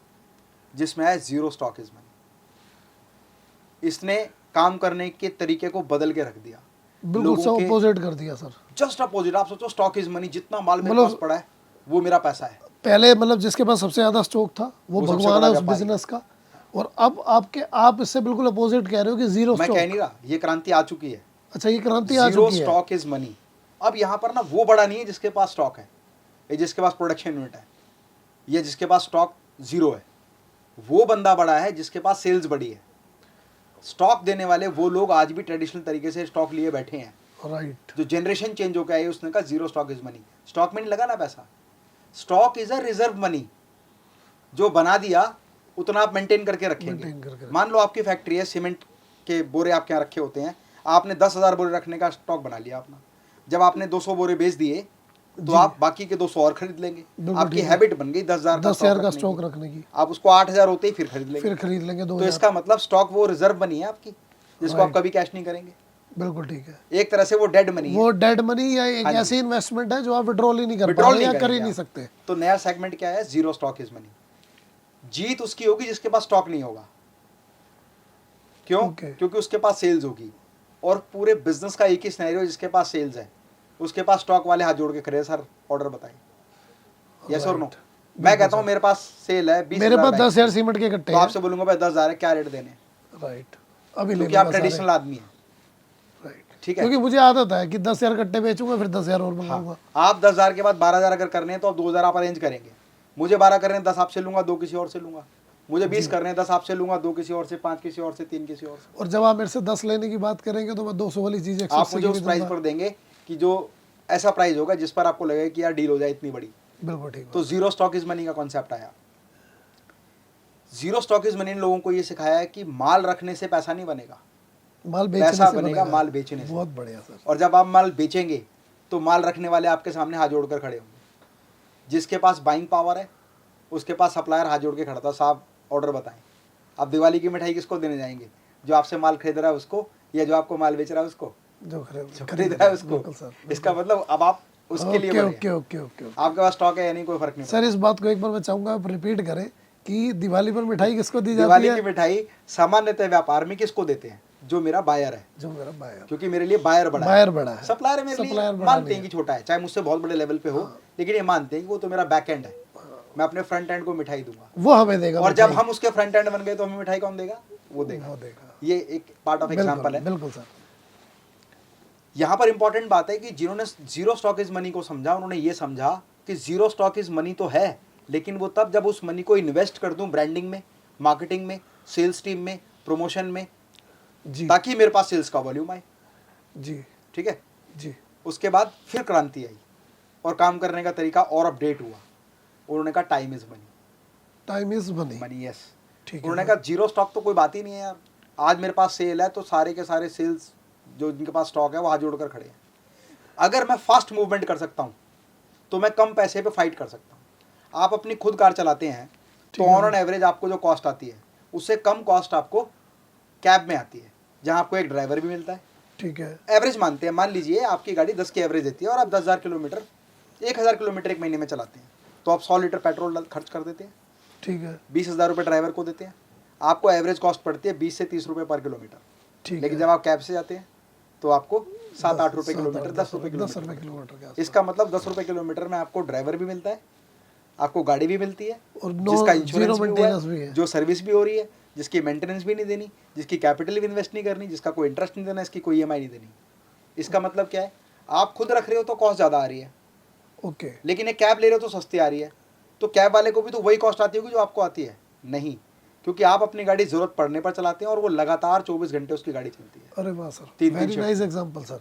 जिसमें आया जीरो स्टॉक इज मनी। इसने काम करने के तरीके को बदल के रख दिया। बिल्कुल से ऑपोजिट कर दिया सर। Just opposite. आप सोचो स्टॉक इज मनी, जितना माल मेरे मतलब पास पड़ा है वो मेरा पैसा है। पहले मतलब जिसके पास सबसे ज्यादा स्टॉक था वो सबसे भगवान बड़ा है उस व्यापारी। बिजनेस का, और अब आप इससे बिल्कुल अपोजिट कह रहे हो कि जीरो मैं स्टॉक। कह नहीं रहा, ये क्रांति आ चुकी है। अच्छा, ये क्रांति आ जीरो चुकी है। Stock is money. अब यहाँ पर ना वो बड़ा नहीं है जिसके पास स्टॉक है, ये जिसके पास प्रोडक्शन यूनिट है, ये जिसके पास स्टॉक जीरो है। वो बंदा बड़ा है जिसके पास सेल्स बड़ी है। स्टॉक देने वाले वो लोग आज भी ट्रेडिशनल तरीके से स्टॉक लिए बैठे हैं। राइट। जो जनरेशन चेंज होकर आई उसने कहा zero stock is money. Stock में नहीं लगा ना पैसा। Stock is a reserve money. जो बना दिया उतना आप मेंटेन करके रखेंगे। मान लो आपकी फैक्ट्री है, सीमेंट के बोरे आपके यहाँ रखे होते हैं, आपने 10,000 बोरे रखने का स्टॉक बना लिया अपना। जब आपने 200 बोरे बेच दिए तो आप बाकी के 200 और खरीद लेंगे। आपकी हैबिट बन गई 10,000 का स्टॉक रखने की। आप उसको 8,000 होते ही फिर खरीद लेंगे। 2000। तो इसका मतलब स्टॉक वो रिजर्व मनी है आपकी, जिसको आप कभी कैश नहीं करेंगे। बिल्कुल ठीक है। एक तरह से वो डेड मनी है। वो डेड मनी या एक ऐसी इन्वेस्टमेंट है जो आप विड्रॉल ही नहीं कर पा रहे या कर ही नहीं सकते। तो नया सेगमेंट क्या है? Zero stock is money. जीत उसकी होगी जिसके पास स्टॉक नहीं होगा। क्यों? क्योंकि उसके पास सेल्स होगी। और पूरे बिजनेस का एक ही सिनेरियो, जिसके पास सेल्स है उसके पास स्टॉक वाले हाथ जोड़ के खड़े, सर ऑर्डर बताइए, यस और नो। मैं कहता हूँ मेरे पास सेल है 20,000, मेरे पास 10,000 सीमेंट के कट्टे तो आपसे बोलूंगा भाई 10,000 है, क्या रेट देने? राइट। अभी क्योंकि आप ट्रेडिशनल आदमी हैं। राइट, ठीक है। क्योंकि मुझे आदत है कि 10,000 कट्टे बेचूंगा फिर 10,000 और मंगाऊंगा। आप 10,000 के बाद 12,000 अगर करने हैं तो आप 2,000 आप अरेंज करेंगे। मुझे 12 करने हैं, 10 आपसे लूंगा, 2 किसी और से लूंगा। मुझे 20 करने हैं, 10 आपसे लूंगा, 2 किसी और से, 5 किसी और से, 3 किसी और से। और जब आप मेरे से 10 लेने की बात करेंगे तो मैं 200 वाली चीज आप मुझे उस प्राइस पर देंगे कि जो ऐसा प्राइस होगा जिस पर आपको लगेगा कि यार डील हो जाए इतनी बड़ी। बिल्कुल ठीक। तो जीरो स्टॉक इज मनी का कॉन्सेप्ट आया। जीरो स्टॉक इज मनी ने लोगों को ये सिखाया है कि माल रखने से पैसा नहीं बनेगा, माल बेचने पैसा से बनेगा माल बेचने से। बहुत बढ़िया सर। और जब आप माल बेचेंगे तो माल रखने वाले आपके सामने हाथ जोड़कर खड़े होंगे। जिसके पास बाइंग पावर है उसके पास सप्लायर हाथ जोड़ के खड़ा था, साहब ऑर्डर बताएं। आप दिवाली की मिठाई किसको देने जाएंगे? जो आपसे माल खरीद रहा है उसको, या जो आपको माल बेच रहा है उसको? जो खरीद रहा है उसको। इसका मतलब अब आप उसके लिए बने। ओके। आपके पास स्टॉक है या नहीं, कोई फर्क नहीं सर इस बात को एक बार मैं चाहूंगा आप रिपीट करें कि दिवाली पर मिठाई किसको दी जाती दिवाली है? की मिठाई सामान्यतः व्यापार में किसको देते हैं? जो मेरा बायर है, जो मेरा बायर, क्योंकि मेरे लिए बायर बड़ा है। सप्लायर मेरे लिए मानते हैं कि छोटा है, चाहे मुझसे बहुत बड़े लेवल पे हो, लेकिन ये मानते हैं कि वो तो मेरा बैक एंड है। मैं अपने फ्रंट एंड को मिठाई दूंगा, वो हमें देगा। और जब हम उसके फ्रंट एंड बन गए तो हमें मिठाई कौन देगा? वो देगा। ये एक पार्ट ऑफ एग्जांपल है। बिल्कुल सर। यहाँ पर इंपॉर्टेंट बात है कि जिन्होंने जीरो स्टॉक इज मनी को समझा, उन्होंने ये समझा कि जीरो स्टॉक इज मनी तो है, लेकिन वो तब जब उस मनी को इन्वेस्ट कर दूं ब्रांडिंग में, मार्केटिंग में, सेल्स टीम में, प्रमोशन में जी, ताकि मेरे पास सेल्स का वॉल्यूम आए। जी ठीक है जी। उसके बाद फिर क्रांति आई और काम करने का तरीका और अपडेट हुआ। उन्होंने कहा time is money. Time is money. Money, yes. ठीक है। उन्होंने कहा जीरो स्टॉक तो कोई बात ही नहीं है यार। आज मेरे पास सेल है तो सारे के सारे सेल्स जो जिनके पास स्टॉक है वो हाथ जोड़कर खड़े हैं। अगर मैं फास्ट मूवमेंट कर सकता हूँ तो मैं कम पैसे पे फाइट कर सकता हूँ। आप अपनी खुद कार चलाते हैं तो ऑन एन एवरेज आपको जो कॉस्ट आती है उससे कम कॉस्ट आपको कैब में आती है, जहाँ आपको एक ड्राइवर भी मिलता है। ठीक है। एवरेज मानते हैं, मान लीजिए आपकी गाड़ी 10 की एवरेज देती है और आप 10,000 किलोमीटर 1,000 किलोमीटर एक महीने में चलाते हैं, तो आप 100 लीटर पेट्रोल खर्च कर देते हैं। ठीक है। 20,000 रुपये ड्राइवर को देते हैं। आपको एवरेज कॉस्ट पड़ती है 20 से 30 रुपये पर किलोमीटर। ठीक लेकिन है। जब आप कैब से जाते हैं तो आपको 7-8 रुपये किलोमीटर, 10 रुपये किलोमीटर। इसका मतलब 10 रुपये किलोमीटर में आपको ड्राइवर भी मिलता है, आपको गाड़ी भी मिलती है, और जिसका इंश्योरेंस भी है, जो सर्विस भी हो रही है, जिसकी मेंटेनेंस भी नहीं देनी, जिसकी कैपिटल भी इन्वेस्ट नहीं करनी, जिसका कोई इंटरेस्ट नहीं देना, इसकी कोई EMI नहीं देनी। इसका मतलब क्या है? आप खुद रख रहे हो तो कॉस्ट ज़्यादा आ रही है, ओके, लेकिन एक कैब ले रहे हो तो सस्ती आ रही है। तो कैब वाले को भी तो वही कॉस्ट आती होगी जो आपको आती है? नहीं, क्योंकि आप अपनी गाड़ी जरूरत पड़ने पर चलाते हैं और वो लगातार 24 घंटे उसकी गाड़ी चलती है। अरे वाह sir, 3 very nice example sir.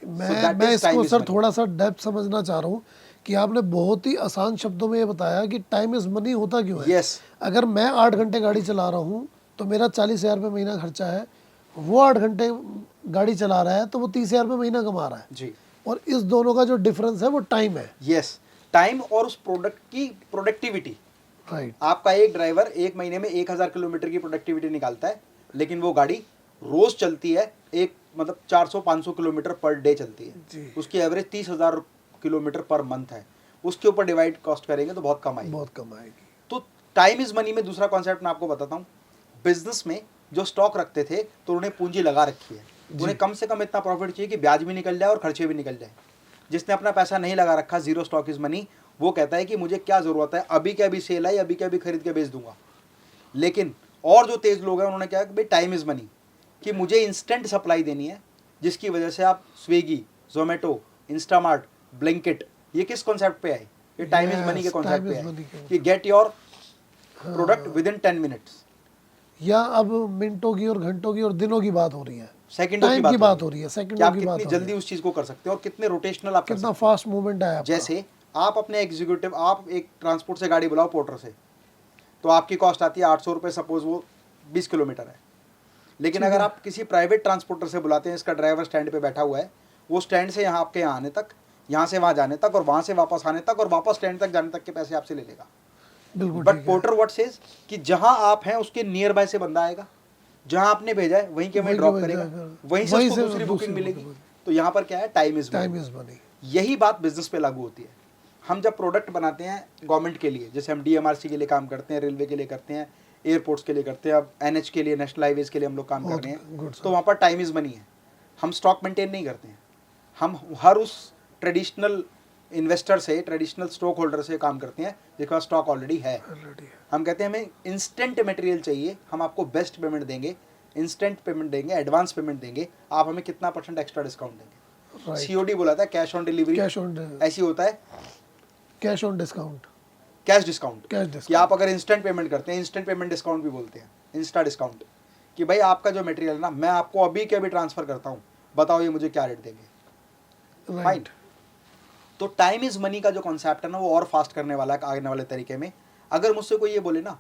that मैं is इसको time is सर money. थोड़ा सा डेप्थ समझना चाह रहा हूँ कि आपने बहुत ही आसान शब्दों में ये बताया कि टाइम इज मनी होता क्यों है। यस। अगर मैं 8 घंटे गाड़ी चला रहा हूँ तो मेरा 40,000 रुपये महीना खर्चा है, वो 8 घंटे गाड़ी चला रहा है तो वो 30,000 रुपये महीना कमा रहा है जी। और इस दोनों का जो डिफरेंस है वो टाइम है। यस, टाइम और उस प्रोडक्ट की प्रोडक्टिविटी। राइट। आपका एक ड्राइवर एक महीने में 1,000 किलोमीटर की प्रोडक्टिविटी निकालता है, लेकिन वो गाड़ी रोज चलती है, एक मतलब 400-500 किलोमीटर पर डे चलती जी। है। उसकी एवरेज 30,000 किलोमीटर पर मंथ है। उसके ऊपर डिवाइड कॉस्ट करेंगे तो बहुत कम आएगी। बहुत कम आएगी। तो टाइम इज मनी में दूसरा कॉन्सेप्ट मैं आपको बताता हूँ। बिजनेस में जो स्टॉक रखते थे तो उन्हें पूंजी लगा रखी है, उन्हें कम से कम इतना प्रॉफिट चाहिए कि ब्याज भी निकल जाए और खर्चे भी निकल जाए। जिसने अपना पैसा नहीं लगा रखा, जीरो स्टॉक इज मनी, वो कहता है कि मुझे क्या ज़रूरत है, अभी के अभी सेल आई, अभी के अभी खरीद के बेच दूंगा। लेकिन और जो तेज़ लोग हैं उन्होंने क्या है कि भाई टाइम इज़ मनी, कि मुझे इंस्टेंट सप्लाई देनी है, जिसकी वजह से आप स्विगी, जोमेटो, इंस्टामार्ट, ब्लिंकिट, ये किस कॉन्सेप्ट पे आए? ये टाइम इज़ मनी के कॉन्सेप्ट पे आए कि get your product with in 10 minutes. या अब मिनटों की और घंटों की और दिनों की बात हो रही है, सेकंडों टाइम की बात हो रही है, कि सेकंडों आप की बात कितनी हो रही जल्दी है, उस चीज़ को कर सकते हो और कितने रोटेशनल आप कर कितना सकते हो। फास्ट मूवमेंट है आपका। जैसे आप अपने एग्जीक्यूटिव, आप एक ट्रांसपोर्ट से गाड़ी बुलाओ पोर्टर से, तो आपकी कॉस्ट आती है 800 रुपये, सपोज वो 20 किलोमीटर है। लेकिन अगर आप किसी प्राइवेट ट्रांसपोर्टर से बुलाते हैं, इसका ड्राइवर स्टैंड पे बैठा हुआ है, वो स्टैंड से यहाँ आपके यहाँ आने तक, यहाँ से वहाँ जाने तक, और वहाँ से वापस आने तक, और वापस स्टैंड तक जाने तक के पैसे आपसे ले लेगा। बिल्कुल बट ठीक है। पोर्टर व्हाट सेज कि जहाँ आप हैं उसके नियर बाय से बंदा आएगा, जहाँ आपने भेजा है वहीं के वहीं वहीं ड्रॉप के वहीं करेगा, जाएगा। वहीं से वहीं उसको से दूसरी दूसरी बुकिंग मिलेगी। बुकिंग। तो यहाँ पर क्या है? Time is time is money. यही बात बिजनेस पे लागू होती है। हम जब प्रोडक्ट बनाते हैं गवर्नमेंट के लिए, जैसे हम डीएमआरसी के लिए काम करते हैं, रेलवे के लिए करते हैं, एयरपोर्ट्स के लिए करते हैं, अब एनएच के लिए, नेशनल हाईवेज के लिए हम लोग काम कर रहे हैं, तो वहाँ पर टाइम इज मनी है। हम स्टॉक मेंटेन नहीं करते हैं, हम हर उस ट्रेडिशनल इन्वेस्टर से, ट्रेडिशनल स्टॉक होल्डर से काम करते हैं जिसके पास स्टॉक ऑलरेडी है। हम कहते हैं हमें इंस्टेंट मटेरियल चाहिए, हम आपको बेस्ट पेमेंट देंगे, इंस्टेंट पेमेंट देंगे, एडवांस पेमेंट देंगे, आप हमें कितना % एक्स्ट्रा डिस्काउंट देंगे। सीओडी बोला था, cash on delivery, cash on, ऐसी होता है cash on discount, cash discount, cash कि डिस्काउंट। आप अगर इंस्टेंट पेमेंट करते हैं, इंस्टेंट पेमेंट डिस्काउंट भी बोलते हैं, इंस्टा डिस्काउंट, कि भाई आपका जो मटेरियल है ना, मैं आपको अभी के अभी ट्रांसफर करता हूँ, बताओ ये मुझे क्या रेट देंगे। फाइन। तो टाइम इज मनी का जो कॉन्सेप्ट है ना, वो और फास्ट करने वाला है आने वाले तरीके में। अगर मुझसे कोई ये बोले ना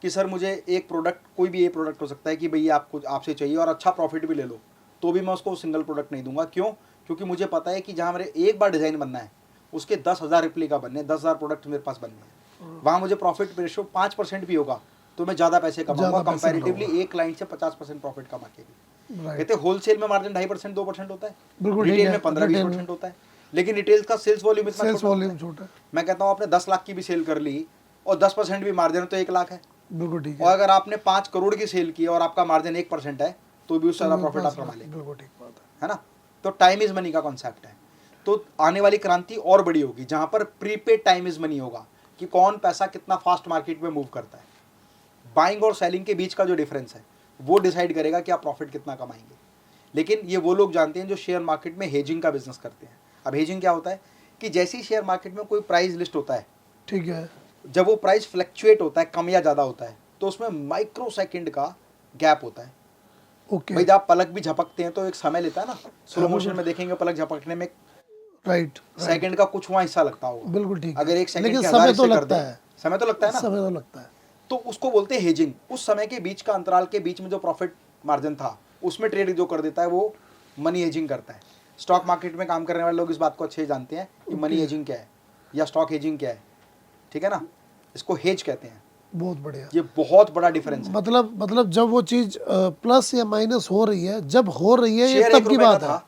कि सर मुझे एक प्रोडक्ट, कोई भी ये प्रोडक्ट हो सकता है कि भैया आपको आपसे चाहिए और अच्छा प्रॉफिट भी ले लो, तो भी मैं उसको सिंगल प्रोडक्ट नहीं दूंगा। क्यों? क्योंकि मुझे पता है कि जहाँ मेरे एक बार डिज़ाइन बनना है, उसके 10,000 रिप्लिका बनने, 10,000 प्रोडक्ट मेरे पास बनने हैं, वहाँ मुझे प्रॉफिट रेशो 5% भी होगा तो मैं ज़्यादा पैसे कमाऊंगा कंपैरेटिवली एक क्लाइंट से 50% प्रॉफिट कमा के भी। कहते हैं होलसेल में मार्जिन 2.5% 2% होता है, रिटेल में 15-20% होता है, लेकिन रिटेल का सेल्स वॉल्यूम इतना छोटा है। मैं कहता हूँ आपने 10 लाख की भी सेल कर ली और 10% भी मार्जिन है तो 1 लाख है। बिल्कुल ठीक है। और अगर आपने 5 करोड़ की सेल की और आपका मार्जिन 1% है तो भी उससे ज़्यादा प्रॉफिट आप कमा लेंगे। बिल्कुल ठीक बात है ना? तो टाइम इज मनी का कॉन्सेप्ट है। तो आने वाली क्रांति और बड़ी होगी जहाँ पर प्रीपेड टाइम इज मनी होगा, कि कौन पैसा कितना फास्ट मार्केट में मूव करता है। बाइंग और सेलिंग के बीच का जो डिफरेंस है वो डिसाइड करेगा कि आप प्रॉफिट कितना कमाएंगे। लेकिन ये वो लोग जानते हैं जो शेयर मार्केट में हेजिंग का बिजनेस करते हैं। अब हेजिंग क्या होता है कि जैसे ही शेयर मार्केट में कोई प्राइस लिस्ट होता है, ठीक है, जब वो प्राइस फ्लक्चुएट होता है, कम या ज़्यादा होता है, तो उसमें माइक्रो सेकेंड का गैप होता है। ओके भाई जब आप पलक भी झपकते हैं तो एक समय लेता है ना, स्लो मोशन में देखेंगे पलक झपकने में राइट, सेकंड का कुछ वहाँ हिस्सा लगता होगा। बिल्कुल ठीक। अगर एक सेकंड लेकिन के समय 1000 तो हिस्से कर लगता दें, है, समय तो लगता है ना, समय तो लगता है। तो उसको बोलते हैं हेजिंग। उस समय के बीच का अंतराल के बीच में जो प्रॉफिट मार्जिन था उसमें ट्रेड जो कर देता है वो मनी हेजिंग करता है। स्टॉक मार्केट में काम करने वाले लोग इस बात को अच्छे जानते हैं कि मनी हेजिंग क्या है या स्टॉक हेजिंग क्या है। ठीक है ना? इसको हेज कहते हैं। बहुत बढ़िया। ये बहुत बड़ा डिफरेंस है। मतलब जब वो चीज प्लस या माइनस हो रही है, जब हो रही है, ये शेयर तब की बात है।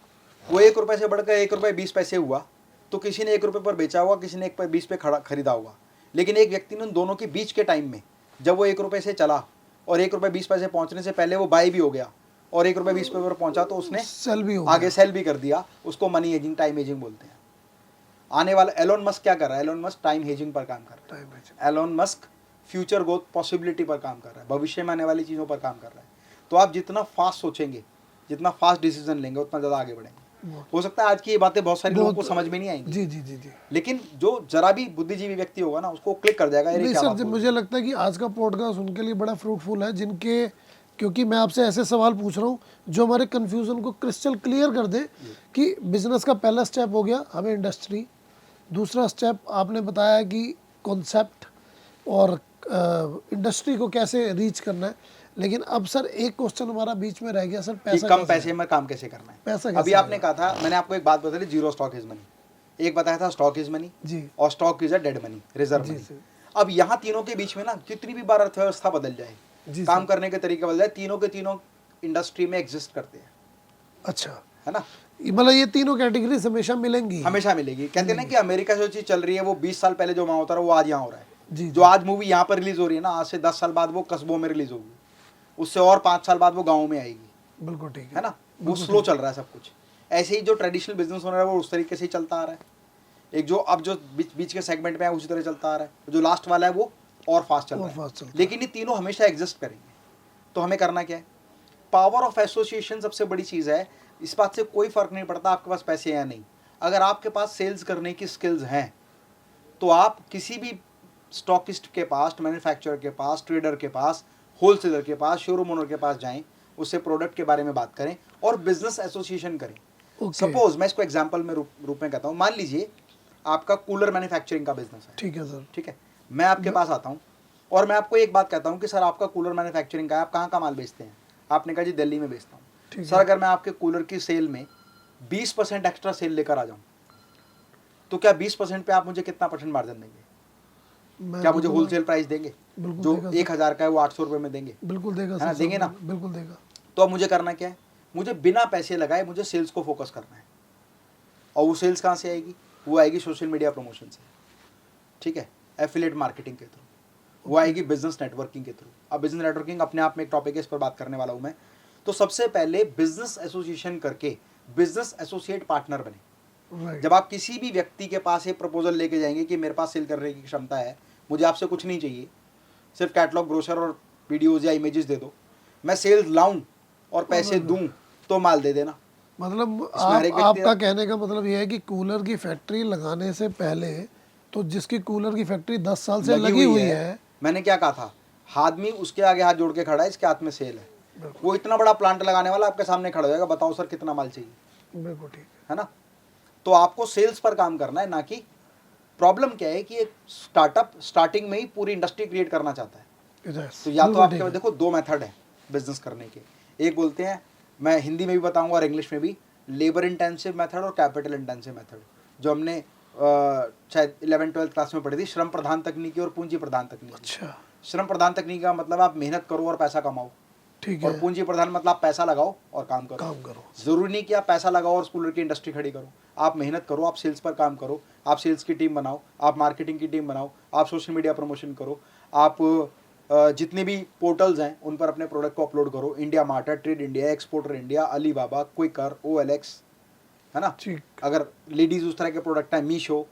वो 1 रुपए से बढ़कर 1 रुपए 20 पैसे हुआ तो किसी ने 1 रुपए पर बेचा होगा, किसी ने 1 रुपए 20 पे खरीदा होगा। लेकिन एक व्यक्ति ने उन दोनों के बीच के टाइम में, जब वो 1 रुपए से चला और 1 रुपए 20 पैसे पहुंचने से पहले वो बाय भी हो गया और 1 रुपए 20 पैसे पर पहुंचा तो उसने सेल भी हो आगे सेल भी कर दिया। उसको मनी हेजिंग, टाइम हेजिंग बोलते हैं। आने वाला एलोन मस्क क्या कर रहा है? एलोन मस्क टाइम हेजिंग पर काम कर रहा है। Elon Musk future growth possibility पर काम कर रहा है, भविष्य में आने वाली चीज़ों पर काम कर रहा है। तो आप जितना फास्ट सोचेंगे, जितना फास्ट डिसीजन लेंगे, उतना ज़्यादा आगे बढ़ेंगे। हो सकता है आज की ये बातें बहुत सारे लोगों को समझ में नहीं आएंगी, जी जी जी जी, लेकिन जो जरा भी बुद्धिजीवी व्यक्ति होगा ना, उसको क्लिक कर जाएगा। नहीं सर, मुझे लगता है कि आज का पॉडकास्ट उनके लिए बड़ा फ्रूटफुल है जिनके, क्योंकि मैं आपसे ऐसे सवाल पूछ रहा हूँ जो हमारे कंफ्यूजन को क्रिस्टल क्लियर कर दे कि बिजनेस का पहला स्टेप हो गया हमें इंडस्ट्री, दूसरा स्टेप आपने बताया कि कॉन्सेप्ट और इंडस्ट्री को कैसे रीच करना है। लेकिन अब सर एक क्वेश्चन हमारा बीच में रह गया सर, पैसा कम पैसे में काम कैसे करना है। पैसा अभी आपने कहा था, मैंने आपको एक बात बताई, जीरो स्टॉक इज मनी। एक बताया था स्टॉक इज मनी जी, और stock is a dead money, reserve money. अब यहाँ तीनों के बीच में ना कितनी भी बार अर्थव्यवस्था बदल जाए, काम करने के तरीके बदल जाए, तीनों के तीनों इंडस्ट्री में एग्जिस्ट करते हैं। अच्छा, है ना? मतलब ये तीनों कैटेगरीज हमेशा मिलेंगी, हमेशा मिलेगी। कहते हैं ना कि अमेरिका से जो चीज चल रही है वो 20 साल पहले जो वहाँ होता रहा वो आज यहाँ हो रहा है। जी, जो आज मूवी यहाँ पर रिलीज हो रही है ना, आज से 10 साल बाद वो कस्बों में रिलीज होगी। उससे और 5 साल बाद वो गाँव में आएगी, बिल्कुल ठीक है ना। वो स्लो चल रहा है सब कुछ। ऐसे ही जो ट्रेडिशनल बिजनेस ओनर है वो उस तरीके से ही चलता आ रहा है। एक जो अब जो बीच बीच के सेगमेंट में है उसी तरह चलता आ रहा है। जो लास्ट वाला है वो और फास्ट चल और रहा है। फास्ट चलता है। लेकिन ये तीनों हमेशा एग्जिस्ट करेंगे। तो हमें करना क्या है? पावर ऑफ एसोसिएशन सबसे बड़ी चीज़ है। इस बात से कोई फर्क नहीं पड़ता आपके पास पैसे हैं या नहीं। अगर आपके पास सेल्स करने की स्किल्स हैं तो आप किसी भी स्टॉकिस्ट के पास, मैन्युफैक्चरर के पास, ट्रेडर के पास, होलसेलर के पास, शोरूम ओनर के पास जाएं, उससे प्रोडक्ट के बारे में बात करें और बिजनेस एसोसिएशन करें। ओके, सपोज मैं इसको एग्जांपल में रूप में कहता हूँ। मान लीजिए आपका कूलर मैन्युफैक्चरिंग का बिजनेस है, ठीक है सर। ठीक है। मैं आपके पास आता हूँ और मैं आपको एक बात कहता हूँ कि सर आपका कूलर मैन्युफैक्चरिंग का है, आप कहाँ का माल बेचते हैं? आपने कहा जी दिल्ली में बेचता हूँ। ठीक सर है। अगर मैं आपके कूलर की सेल में 20% एक्स्ट्रा सेल लेकर आ जाऊँ तो क्या 20% पे आप मुझे कितना परसेंट मार्जिन देंगे? मैं क्या तो मुझे दूंगा। होलसेल प्राइस देंगे? बिल्कुल जो देगा सर। 1000 का है वो 800 रुपये में देंगे, बिल्कुल देगा है ना? सर, देंगे ना? बिल्कुल देगा। तो अब मुझे करना क्या है? मुझे बिना पैसे लगाए मुझे सेल्स को फोकस करना है। और वो सेल्स कहाँ से आएगी? वो आएगी सोशल मीडिया प्रमोशन से, ठीक है, एफिलिएट मार्केटिंग के थ्रू, वो आएगी बिजनेस नेटवर्किंग के थ्रू। अब बिजनेस नेटवर्किंग अपने आप में एक टॉपिक है, इस पर बात करने वाला हूँ मैं। तो सबसे पहले बिजनेस एसोसिएशन करके बिजनेस एसोसिएट पार्टनर बने। राइट। जब आप किसी भी व्यक्ति के पास एक प्रपोजल लेके जाएंगे कि मेरे पास सेल करने की क्षमता है, मुझे आपसे कुछ नहीं चाहिए, सिर्फ कैटलॉग, ब्रोशर और वीडियोज़ या इमेजेस दे दो, मैं सेल्स लाऊं और पैसे दूं तो माल दे देना। मतलब इसमें हर एक व्यक्ति आपका कहने का मतलब ये है कि कूलर की फैक्ट्री लगाने से पहले तो जिसकी कूलर की फैक्ट्री 10 साल से लगी हुई है, मैंने क्या कहा था? आदमी उसके आगे हाथ जोड़ के खड़ा है, इसके हाथ में सेल है। वो इतना बड़ा प्लांट लगाने वाला आपके सामने खड़ा हो जाएगा, बताओ सर कितना माल चाहिए, बिल्कुल ठीक है ना। तो आपको सेल्स पर काम करना है, ना कि प्रॉब्लम क्या है कि एक स्टार्टअप स्टार्टिंग में ही पूरी इंडस्ट्री क्रिएट करना चाहता है। है। तो या तो बिल्कुल आपके ठीक है। देखो दो मेथड है बिजनेस करने के। एक बोलते हैं, मैं हिंदी में भी बताऊंगा और इंग्लिश में भी, लेबर इंटेंसिव मेथड और कैपिटल इंटेंसिव मेथड, जो हमने शायद 11th-12th क्लास में पढ़ी थी, श्रम प्रधान तकनीकी और पूंजी प्रधान तकनीकी। अच्छा, श्रम प्रधान तकनीकी का मतलब आप मेहनत करो और पैसा कमाओ, ठीक और है, पूंजी प्रधान मतलब आप पैसा लगाओ और काम करो। काम करो। जरूरी नहीं कि आप पैसा लगाओ और कूलर की इंडस्ट्री खड़ी करो। आप मेहनत करो, आप सेल्स पर काम करो, आप सेल्स की टीम बनाओ, आप मार्केटिंग की टीम बनाओ, आप सोशल मीडिया प्रमोशन करो, आप जितने भी पोर्टल्स हैं उन पर अपने प्रोडक्ट को अपलोड करो। इंडिया मार्ट है, Trade India, exporter India, Alibaba, Quikr, OLX, है ना। ठीक। अगर लेडीज उस तरह के प्रोडक्ट हैं, मीशो,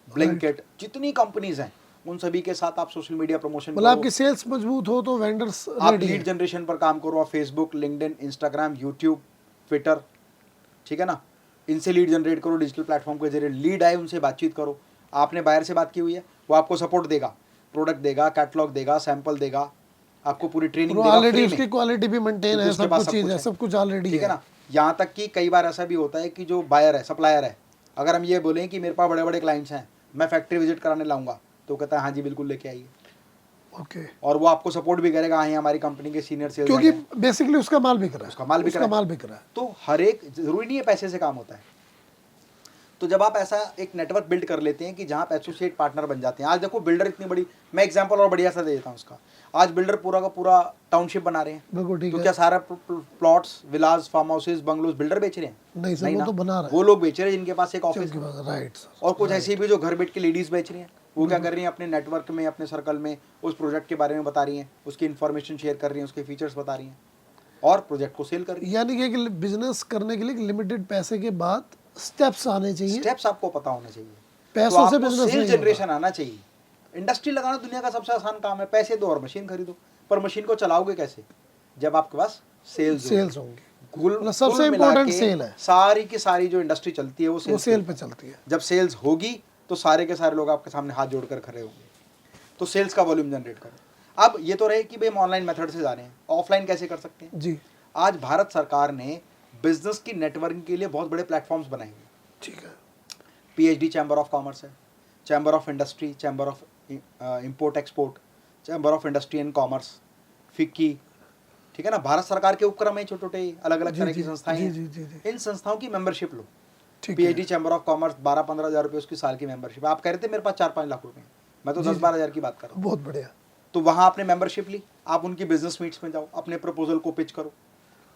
ब्लिंकिट, जितनी कंपनीज हैं उन सभी के साथ आप सोशल मीडिया प्रमोशन मतलब करो। आपकी सेल्स मजबूत हो तो वेंडर्स आप रेडी लीड है। जनरेशन पर काम करो, आप Facebook, LinkedIn, Instagram, YouTube, Twitter, ठीक है ना, इनसे लीड जनरेट करो। डिजिटल प्लेटफॉर्म के जरिए लीड आए उनसे बातचीत करो। आपने बायर से बात की हुई है, वो आपको सपोर्ट देगा, प्रोडक्ट देगा, कैटलॉग देगा, सैंपल देगा, आपको पूरी ट्रेनिंग देगा ऑलरेडी फ्री उसकी में, क्वालिटी भी मेंटेन क्योंकि है, उसके सब पास कुछ चीज़ है, सब कुछ ऑलरेडी ठीक है ना। यहाँ तक कि कई बार ऐसा भी होता है कि जो बायर है, सप्लायर है, अगर हम ये बोलें कि मेरे पास बड़े बड़े क्लाइंट्स हैं, मैं फैक्ट्री विजिट कराने लाऊंगा, तो कहता है हाँ जी बिल्कुल लेके आइए, ओके। और वो आपको सपोर्ट भी करेगा। हाँ, हमारी कंपनी के सीनियर सेल्स क्योंकि बेसिकली उसका माल बिक रहा है, उसका माल बिक रहा है। तो हर एक जरूरी नहीं है पैसे से काम होता है। तो जब आप ऐसा एक नेटवर्क बिल्ड कर लेते हैं कि जहाँ आप एसोसिएट पार्टनर बन जाते हैं। आज देखो बिल्डर इतनी बड़ी, मैं एग्जांपल और बढ़िया सा दे देता हूँ उसका। आज बिल्डर पूरा का पूरा टाउनशिप बना रहे हैं, बिल्कुल ठीक तो है। क्या सारा प्लॉट्स, विलास, फार्म हाउसेज, बंगलोज बिल्डर बेच रहे हैं? नहीं सर, वो ना, तो बना रहा है। वो लोग बेच रहे हैं जिनके पास एक ऑफिस है। Right sir. और कुछ ऐसी भी जो घर बैठ के लेडीज बेच रही हैं, वो क्या कर रही हैं, अपने नेटवर्क में, अपने सर्कल में उस प्रोजेक्ट के बारे में बता रही हैं, उसकी इन्फॉर्मेशन शेयर कर रही हैं, उसके फीचर्स बता रही हैं और प्रोजेक्ट को सेल कर रही हैं। यानी कि बिजनेस करने के लिए लिमिटेड पैसे के बाद स्टेप्स आने चाहिए। स्टेप्स आपको पता होने चाहिए, पैसों से बिजनेस सेल नहीं जनरेशन आना चाहिए। इंडस्ट्री लगाना दुनिया का सबसे आसान काम है, पैसे दो और मशीन खरीदो। पर मशीन को चलाओगे कैसे? जब आपके पास सेल्स होंगे। कुल सबसे मिला इम्पोर्टेंट के सेल है। सारी की सारी जो इंडस्ट्री चलती है वो सेल पे चलती है। जब सेल्स होगी तो सारे के सारे लोग आपके सामने हाथ जोड़कर खड़े होंगे। तो सेल्स का वॉल्यूम जनरेट करो। अब ये तो रहे कि भाई हम ऑनलाइन मेथड से जा रहे हैं, ऑफलाइन कैसे कर सकते हैं जी। आज भारत सरकार ने बिजनेस की नेटवर्किंग के लिए बहुत बड़े प्लेटफॉर्म्स बनाए हैं। ठीक है। PhD चैम्बर ऑफ कॉमर्स है, chamber of industry, chamber of import export, chamber of industry and commerce, FICCI, ठीक है ना। भारत सरकार के उपक्रम है, छोटे छोटे अलग अलग तरह की संस्थाएं हैं। इन संस्थाओं की membership low. PhD chamber of commerce 12-15 हज़ार रुपये उसकी साल की मेंबरशिप। आप कह रहे थे मेरे पास 4-5 लाख रुपए, मैं तो 10-12 हज़ार की बात कर रहा हूँ। बहुत बढ़िया। तो वहाँ आपने मेंबरशिप ली, आप उनकी बिजनेस मीट्स में जाओ, अपने प्रपोजल को पिच करो।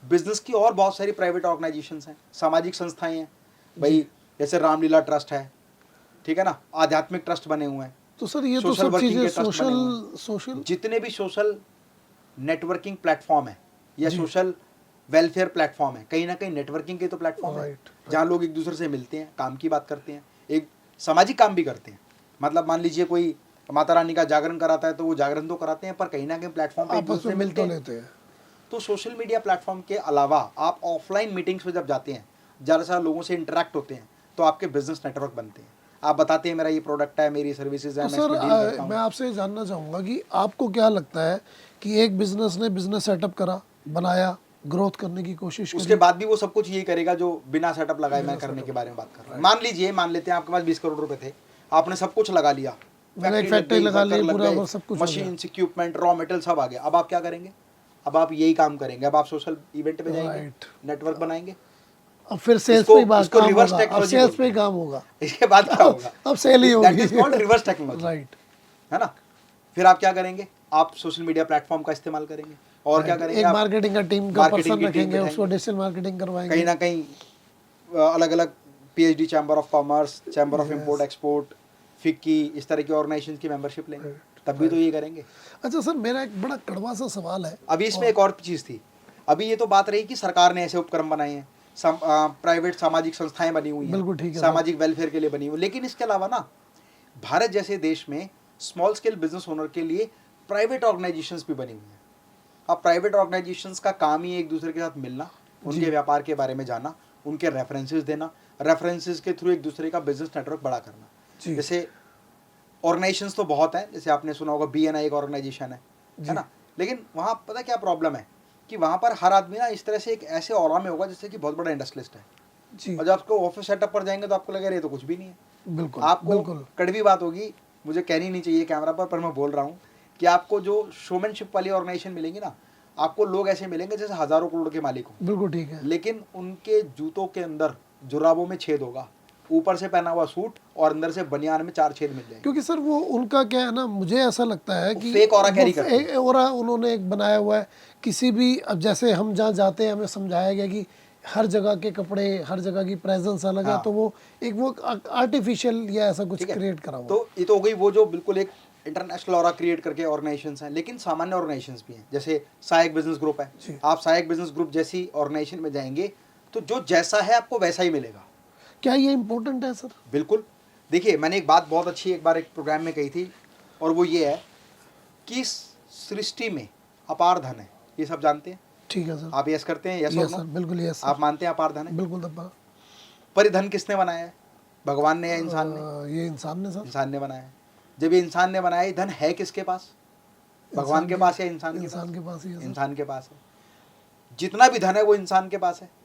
बिजनेस की और बहुत सारी प्राइवेट ऑर्गेनाइजेशंस हैं, सामाजिक संस्थाएं हैं भाई, जैसे रामलीला ट्रस्ट है, ठीक है ना, आध्यात्मिक ट्रस्ट बने हुए हैं। तो सर ये तो सब चीजें सोशल जितने भी सोशल नेटवर्किंग प्लेटफॉर्म है या सोशल वेलफेयर प्लेटफॉर्म है, कहीं ना कहीं नेटवर्किंग के तो प्लेटफॉर्म है जहाँ लोग एक दूसरे से मिलते हैं, काम की बात करते हैं, एक सामाजिक काम भी करते हैं। मतलब मान लीजिए कोई माता रानी का जागरण कराता है तो वो जागरण तो कराते हैं, पर कहीं ना कहीं प्लेटफॉर्म पे एक आपस दूसरे में से मिल तो मिलते हैं। लेते हैं। तो सोशल मीडिया प्लेटफॉर्म के अलावा आप ऑफलाइन मीटिंग्स में जब जाते हैं, ज़्यादा से ज़्यादा लोगों से इंटरेक्ट होते हैं, तो आपके बिजनेस नेटवर्क बनते हैं। आप बताते हैं मेरा ये प्रोडक्ट है, मेरी सर्विसेज है, तो मैं सर इसमें डील करता मैं हूँ। आपसे ये जानना चाहूँगा कि आपको क्या लगता है कि एक बिजनेस ने बिजनेस सेटअप करा, बनाया, ग्रोथ करने की कोशिश उसके करी, बाद भी वो सब कुछ यही करेगा जो बिना सेटअप लगाए मैं करने के बारे में बात कर रहा हूँ। मान लेते हैं आपके पास 20 करोड़ रुपए थे, आपने सब कुछ लगा लिया, मैंने एक फैक्ट्री लग फैक्ट्री गई, लगा ली, वर्कर लग पूरा गए, वो सब कुछ हो गया। मशीन, इक्विपमेंट, रॉ मटेरियल सब आ गया। अब आप क्या करेंगे? अब आप यही काम करेंगे। अब आप सोशल इवेंट में जाएंगे, Right. नेटवर्क बनाएंगे। अब फिर सेल्स इसको पे ही बात इसको काम रिवर्स होगा, अब टेक्नोलॉजी सेल्स बोलते पे ही हैं। काम होगा। इसके बाद क्या होगा? अब सेल ही दैट होगी। Is called reverse technology, right. है ना? फिर आप क्या करेंगे? आप सोशल मीडिया प्लेटफॉर्म का इस्तेमाल करेंगे और क्या करेंगे? एक आप मार्केटिंग का टीम का मार्केटिंग पर्सन की टीम रखेंगे, उसको बिठाएंगे, डिजिटल मार्केटिंग करवाएंगे। कहीं ना कहीं अलग अलग PhD, chamber of commerce, chamber of import export, FICCI, इस तरह की ऑर्गेनाइजेशन की मेंबरशिप लेंगे, तब भी तो ये करेंगे। अच्छा सर, मेरा एक बड़ा कड़वा सा सवाल है। अभी इसमें एक और चीज़ थी। अभी ये तो बात रही कि सरकार ने ऐसे उपक्रम बनाए हैं, प्राइवेट सामाजिक संस्थाएं बनी हुई बिल्कुल ठीक हैं, है सामाजिक वेलफेयर के लिए बनी हुई, लेकिन इसके अलावा ना भारत जैसे देश में स्मॉल स्केल बिजनेस ओनर के लिए प्राइवेट ऑर्गेनाइजेशंस भी बनी हुई हैं। अब प्राइवेट ऑर्गेनाइजेशंस का काम ही एक दूसरे के साथ मिलना, उनके व्यापार के बारे में जाना, उनके रेफरेंसेस देना, रेफरेंसेस के थ्रू एक दूसरे का बिजनेस नेटवर्क बड़ा करना। जी। जैसे ऑर्गेनाइजेशंस तो बहुत हैं, जैसे आपने सुना होगा BNI एक ऑर्गेनाइजेशन है ना? लेकिन वहाँ पता क्या प्रॉब्लम है कि वहाँ पर हर आदमी ना इस तरह से एक ऐसे ऑरा में होगा जैसे कि बहुत बड़ा इंडस्ट्रियलिस्ट है, जी। और जब आपको ऑफिस सेटअप पर जाएंगे तो आपको लगेगा ये तो कुछ भी नहीं है। बिल्कुल आपको बिल्कुल। कड़वी बात होगी, मुझे कहनी नहीं चाहिए कैमरा पर मैं बोल रहा हूँ कि आपको जो शोमैनशिप वाली ऑर्गेनाइजेशन मिलेंगी ना, आपको लोग ऐसे मिलेंगे जैसे हजारों करोड़ के मालिक हों, बिल्कुल ठीक है। लेकिन उनके जूतों के अंदर जुराबों में छेद होगा, ऊपर से पहना हुआ सूट और अंदर से बनियान में 4 छेद मिल जाएंगे। क्योंकि सर वो उनका क्या है ना, मुझे ऐसा लगता है कि फेक ऑरा कैरी करते हैं। ऑरा उन्होंने एक बनाया हुआ है। किसी भी, अब जैसे हम जहाँ जाते हैं हमें समझाया गया कि हर जगह के कपड़े, हर जगह की प्रेजेंस अलग है, तो वो आर्टिफिशियल या ऐसा कुछ ठीक है? क्रिएट करा हुआ। तो ये तो हो गई वो जो बिल्कुल एक इंटरनेशनल ऑरा क्रिएट करके ऑर्गेनाइजेशंस हैं, लेकिन सामान्य ऑर्गेनाइजेशंस भी हैं, जैसे सहायक बिजनेस ग्रुप है। जी। आप सहायक बिजनेस ग्रुप जैसी ऑर्गेनाइजेशन में जाएंगे तो जो जैसा है आपको वैसा ही मिलेगा। क्या ये इम्पोर्टेंट है सर? बिल्कुल। देखिए, मैंने एक बात बहुत अच्छी एक बार एक प्रोग्राम में कही थी, और वो ये है कि इस सृष्टि में अपार धन है, ये सब जानते हैं। ठीक है सर। आप यस करते हैं? यस और यस सर, नो? बिल्कुल यस सर। आप मानते हैं अपार धन है? बिल्कुल दब्बा। पर ये धन किसने बनाया है? भगवान ने या इंसान ने? ये इंसान ने सर। इंसान ने बनाया है। जब ये इंसान ने बनाया, ये धन है किसके पास? भगवान के पास या इंसान के पास? इंसान के पास ही है सर। इंसान के पास है। जितना भी धन है वो इंसान के पास है।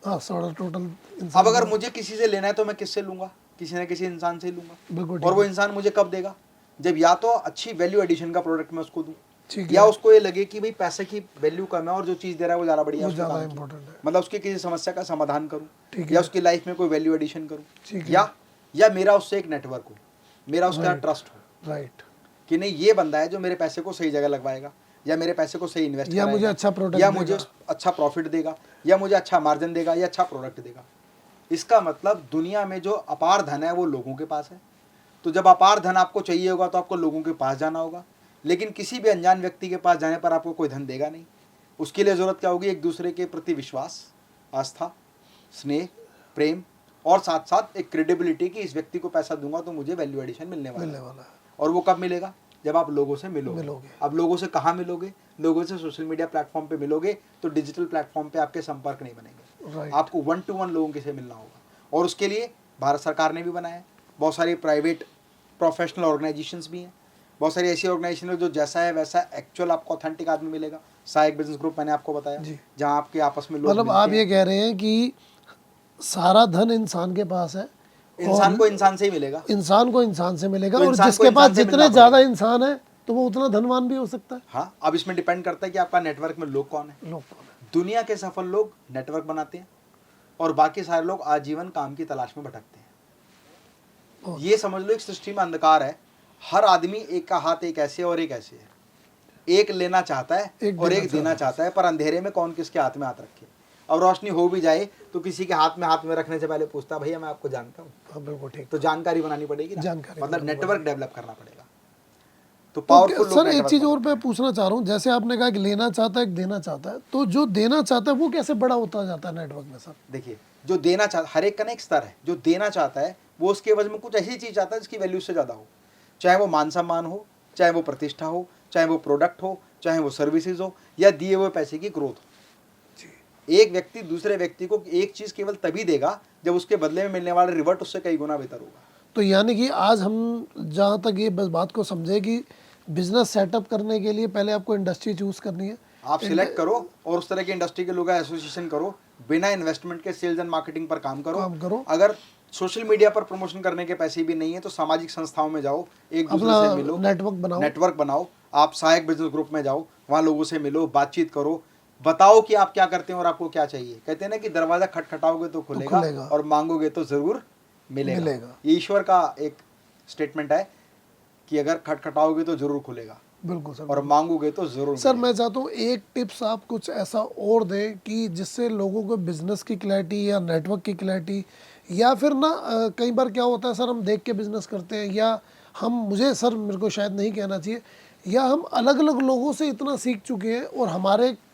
हाँ, सारा टोटल इंसान। अब अगर मुझे किसी से लेना है तो मैं किससे लूंगा? किसी न किसी इंसान से ही लूंगा। बिल्कुल और ठीक वो है। इंसान मुझे कब देगा? जब या तो अच्छी वैल्यू एडिशन का प्रोडक्ट मैं उसको दूं, ठीक है। या उसको ये लगे कि भाई पैसे की वैल्यू कम है और जो चीज़ दे रहा है वो ज़्यादा बढ़िया वो है, उसको ज़्यादा काम की। इम्पोर्टेंट है। मतलब उसकी किसी समस्या का समाधान करूं, ठीक या है। उसकी लाइफ में कोई वैल्यू एडिशन करूं, ठीक है। या मेरा उससे एक नेटवर्क हो, मेरा उसका Right. ट्रस्ट हो राइट। कि नहीं ये बंदा है जो मेरे पैसे को सही जगह लगवाएगा, या मेरे पैसे को सही इन्वेस्ट या कराएगा, मुझे अच्छा product या मुझे देगा। अच्छा प्रॉफिट देगा, या मुझे अच्छा मार्जिन देगा, या अच्छा प्रोडक्ट देगा। इसका मतलब दुनिया में जो अपार धन है वो लोगों के पास है। तो जब अपार धन आपको चाहिए होगा तो आपको लोगों के पास जाना होगा, लेकिन किसी भी अनजान व्यक्ति के पास जाने पर आपको कोई धन देगा नहीं। उसके लिए ज़रूरत क्या होगी? एक दूसरे के प्रति विश्वास, आस्था, स्नेह, प्रेम, और साथ साथ एक क्रेडिबिलिटी कि इस व्यक्ति को पैसा दूंगा तो मुझे वैल्यू एडिशन मिलने वाला है। और वो कब मिलेगा? जब आप लोगों से मिलोगे। अब लोगों से कहाँ मिलोगे? लोगों से सोशल मीडिया प्लेटफॉर्म पे मिलोगे, तो डिजिटल प्लेटफॉर्म पे आपके संपर्क नहीं बनेंगे। Right. आपको 1 to 1 लोगों से मिलना होगा, और उसके लिए भारत सरकार ने भी बनाया है। बहुत सारी प्राइवेट प्रोफेशनल ऑर्गेनाइजेशंस भी हैं, बहुत सारी ऐसी ऑर्गेनाइजेशन है जो जैसा है वैसा एक्चुअल आपको ऑथेंटिक आदमी मिलेगा। सहायक बिजनेस ग्रुप मैंने आपको बताया, जहाँ आपके आपस में लोग मतलब मिलते आप हैं। ये कह रहे हैं कि सारा धन इंसान के पास है, इंसान को इंसान से ही मिलेगा। इंसान को इंसान से मिलेगा, तो और इंसान को जिसके पास इंसान से जितने मिलना ज्यादा पड़ेगा। इंसान है तो वो उतना धनवान भी हो सकता है। हाँ, अब इसमें डिपेंड करता है कि आपका नेटवर्क में लोग कौन है। लोग कौन है? दुनिया के सफल लोग नेटवर्क बनाते हैं, और बाकी सारे लोग आजीवन काम की तलाश में भटकते हैं। ये समझ लो एक सृष्टि में अंधकार है, हर आदमी एक का हाथ एक ऐसे और एक ऐसे है, एक लेना चाहता है और एक देना चाहता है, पर अंधेरे में कौन किसके हाथ में हाथ रखे। अब रोशनी हो भी जाए तो किसी के हाथ में रखने से पहले पूछता भैया मैं आपको जानता हूँ। हाँ, बिल्कुल ठीक। तो जानकारी बनानी पड़ेगी ना, जानकारी मतलब नेटवर्क डेवलप करना पड़ेगा। तो तो पावरफुल लोग सर एक network चीज और बनाते मैं पूछना चाह रहा हूँ, जैसे आपने कहा कि लेना चाहता है, एक देना चाहता है, तो जो देना चाहता है वो कैसे बड़ा होता जाता है नेटवर्क में सर? हैं। देखिए, जो देना चाहता, हर एक का ना एक स्तर है। जो देना चाहता है वो उसके एवज में कुछ ऐसी चीज चाहता है जिसकी वैल्यू से ज्यादा हो, चाहे वो मान सम्मान हो, चाहे वो प्रतिष्ठा हो, चाहे वो प्रोडक्ट हो, चाहे वो सर्विसेज हो, या दिए हुए पैसे की ग्रोथ हो। एक व्यक्ति दूसरे व्यक्ति को एक चीज केवल तभी देगा जब उसके बदले में मिलने वाला रिवर्ट उससे कई गुना बेहतर होगा। तो यानी कि आज हम जहाँ तक ये बस बात को समझे कि बिजनेस सेटअप करने के लिए पहले आपको इंडस्ट्री चूज करनी है। आप सिलेक्ट करो और उस तरह की इंडस्ट्री के लोगों का एसोसिएशन करो, बिना इन्वेस्टमेंट के सेल्स एंड मार्केटिंग पर काम करो। अगर सोशल मीडिया पर प्रमोशन करने के पैसे भी नहीं है तो सामाजिक संस्थाओं में जाओ, एक दूसरे अपना से मिलो, नेटवर्क बनाओ। आप सहायक बिजनेस ग्रुप में जाओ, वहाँ लोगों से मिलो, बातचीत करो, बताओ कि आप क्या करते हैं और आपको क्या चाहिए। कहते हैं ना कि दरवाजा खटखटाओगे तो खुलेगा, और मांगोगे तो जरूर मिलेगा। ये ईश्वर का एक स्टेटमेंट है कि अगर खटखटाओगे तो जरूर खुलेगा, बिल्कुल सर, और मांगोगे तो जरूर सर मिलेगा। मैं चाहता हूँ एक टिप्स आप कुछ ऐसा और दें कि जिससे लोगों को बिजनेस की क्लैरिटी या नेटवर्क की क्लैरिटी, या फिर ना कई बार क्या होता है सर, हम देख के बिजनेस करते हैं, या हम, मुझे सर मेरे को शायद नहीं कहना चाहिए, या हम अलग अलग लोगों से इतना सीख चुके हैं और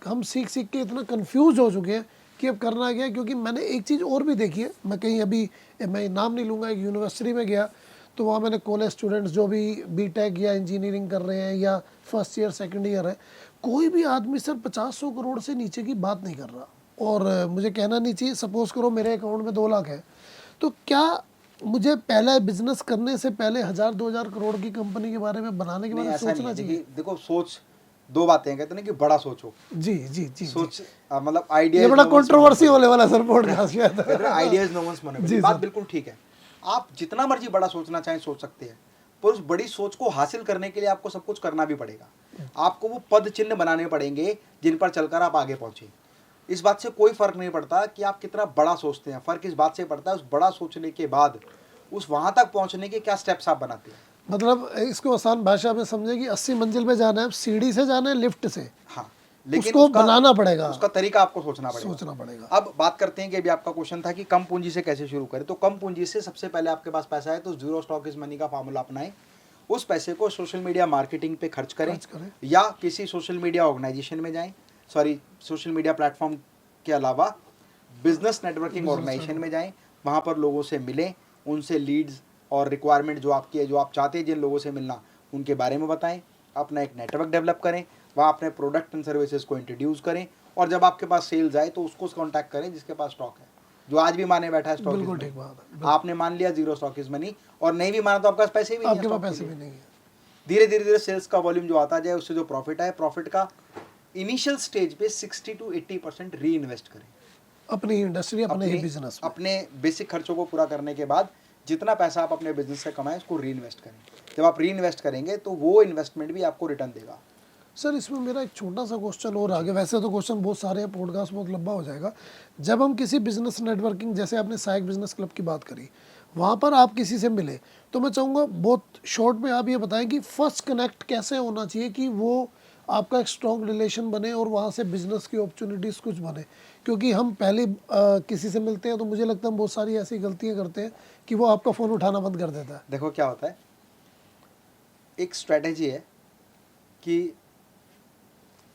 हम सीख सीख के इतना कंफ्यूज हो चुके हैं कि अब करना क्या है। क्योंकि मैंने एक चीज़ और भी देखी है, मैं कहीं अभी, मैं नाम नहीं लूँगा, एक यूनिवर्सिटी में गया तो वहाँ मैंने कॉलेज स्टूडेंट्स जो भी बीटेक या इंजीनियरिंग कर रहे हैं या फर्स्ट ईयर सेकंड ईयर है, कोई भी आदमी सर 50-100 करोड़ से नीचे की बात नहीं कर रहा। और मुझे कहना नहीं चाहिए, सपोज करो मेरे अकाउंट में 2 लाख है, तो क्या मुझे पहले बिजनेस करने से पहले 1000-2000 करोड़ की कंपनी के बारे में बनाने के बारे में सोचना चाहिए? देखो, सोच दो बातें कहते हैं ना कि बड़ा सोचो। जी जी जी सोच मतलब आइडिया, ये बड़ा कंट्रोवर्सी होने वाला सर पॉडकास्ट में। आइडियाज नो वंस मोनोपोली, बात बिल्कुल ठीक है। आप जितना मर्जी बड़ा सोचना चाहें सोच सकते हैं, पर उस बड़ी सोच को हासिल करने के लिए आपको सब कुछ करना भी पड़ेगा। आपको वो पद चिन्ह बनाने पड़ेंगे जिन पर चलकर आप आगे पहुंचे। इस बात से कोई फर्क नहीं पड़ता कि आप कितना बड़ा सोचते हैं, फर्क इस बात से पड़ता है उस बड़ा सोचने के बाद उस वहां तक पहुंचने के क्या स्टेप्स आप बनाते हैं। मतलब इसको आसान भाषा में समझे कि 80 मंजिल पे जाना है, सीढ़ी से जाना है, लिफ्ट से, हाँ, लेकिन उसको बनाना पड़ेगा, उसका तरीका आपको सोचना पड़ेगा। अब बात करते हैं कि अभी आपका क्वेश्चन था कि कम पूंजी से कैसे शुरू करें। तो कम पूंजी से सबसे पहले आपके पास पैसा है तो जीरो स्टॉक इज मनी का फार्मूला अपनाएं। उस पैसे को सोशल मीडिया मार्केटिंग पे खर्च करें, या किसी सोशल मीडिया ऑर्गेनाइजेशन में जाएं, सोशल मीडिया प्लेटफॉर्म के अलावा बिजनेस नेटवर्किंग ऑर्गेनाइजेशन में जाएं, वहाँ पर लोगों से मिलें, उनसे लीड्स और रिक्वायरमेंट जो आपकी है, जो आप चाहते हैं जिन लोगों से मिलना, उनके बारे में बताएं, अपना एक नेटवर्क डेवलप करें, वहाँ अपने प्रोडक्ट एंड सर्विसेज को इंट्रोड्यूस करें, और जब आपके पास सेल्स आए तो उसको कांटेक्ट करें जिसके पास स्टॉक है, जो आज भी माने बैठा है स्टॉक इज मनी। आपने मान लिया जीरो स्टॉक इज मनी, और नहीं भी माना तो आपके पास पैसे भी नहीं है। धीरे धीरे सेल्स का वॉल्यूम जो आता जाए, उससे जो प्रॉफिट है, प्रॉफिट का इनिशियल स्टेज पे 60 to 80% री इन्वेस्ट करें अपनी इंडस्ट्री, अपने ही बिजनेस, अपने बेसिक खर्चों को पूरा करने के बाद जितना पैसा आप अपने बिजनेस से कमाएं उसको री इन्वेस्ट करें। जब आप री इन्वेस्ट करेंगे तो वो इन्वेस्टमेंट भी आपको रिटर्न देगा। सर इसमें मेरा एक छोटा सा क्वेश्चन और आगे, वैसे तो क्वेश्चन बहुत सारे हैं, पॉडकास्ट बहुत लंबा हो जाएगा। जब हम किसी बिजनेस नेटवर्किंग, जैसे आपने सहायक बिजनेस क्लब की बात करी, वहाँ पर आप किसी से मिले, तो मैं चाहूँगा बहुत शॉर्ट में आप ये बताएं कि फर्स्ट कनेक्ट कैसे होना चाहिए कि वो आपका एक स्ट्रॉन्ग रिलेशन बने और वहाँ से बिजनेस की अपॉर्चुनिटीज़ कुछ बने। क्योंकि हम पहले किसी से मिलते हैं तो मुझे लगता है हम बहुत सारी ऐसी गलतियाँ करते हैं कि वो आपका फ़ोन उठाना बंद कर देता है। देखो क्या होता है, एक स्ट्रैटेजी है कि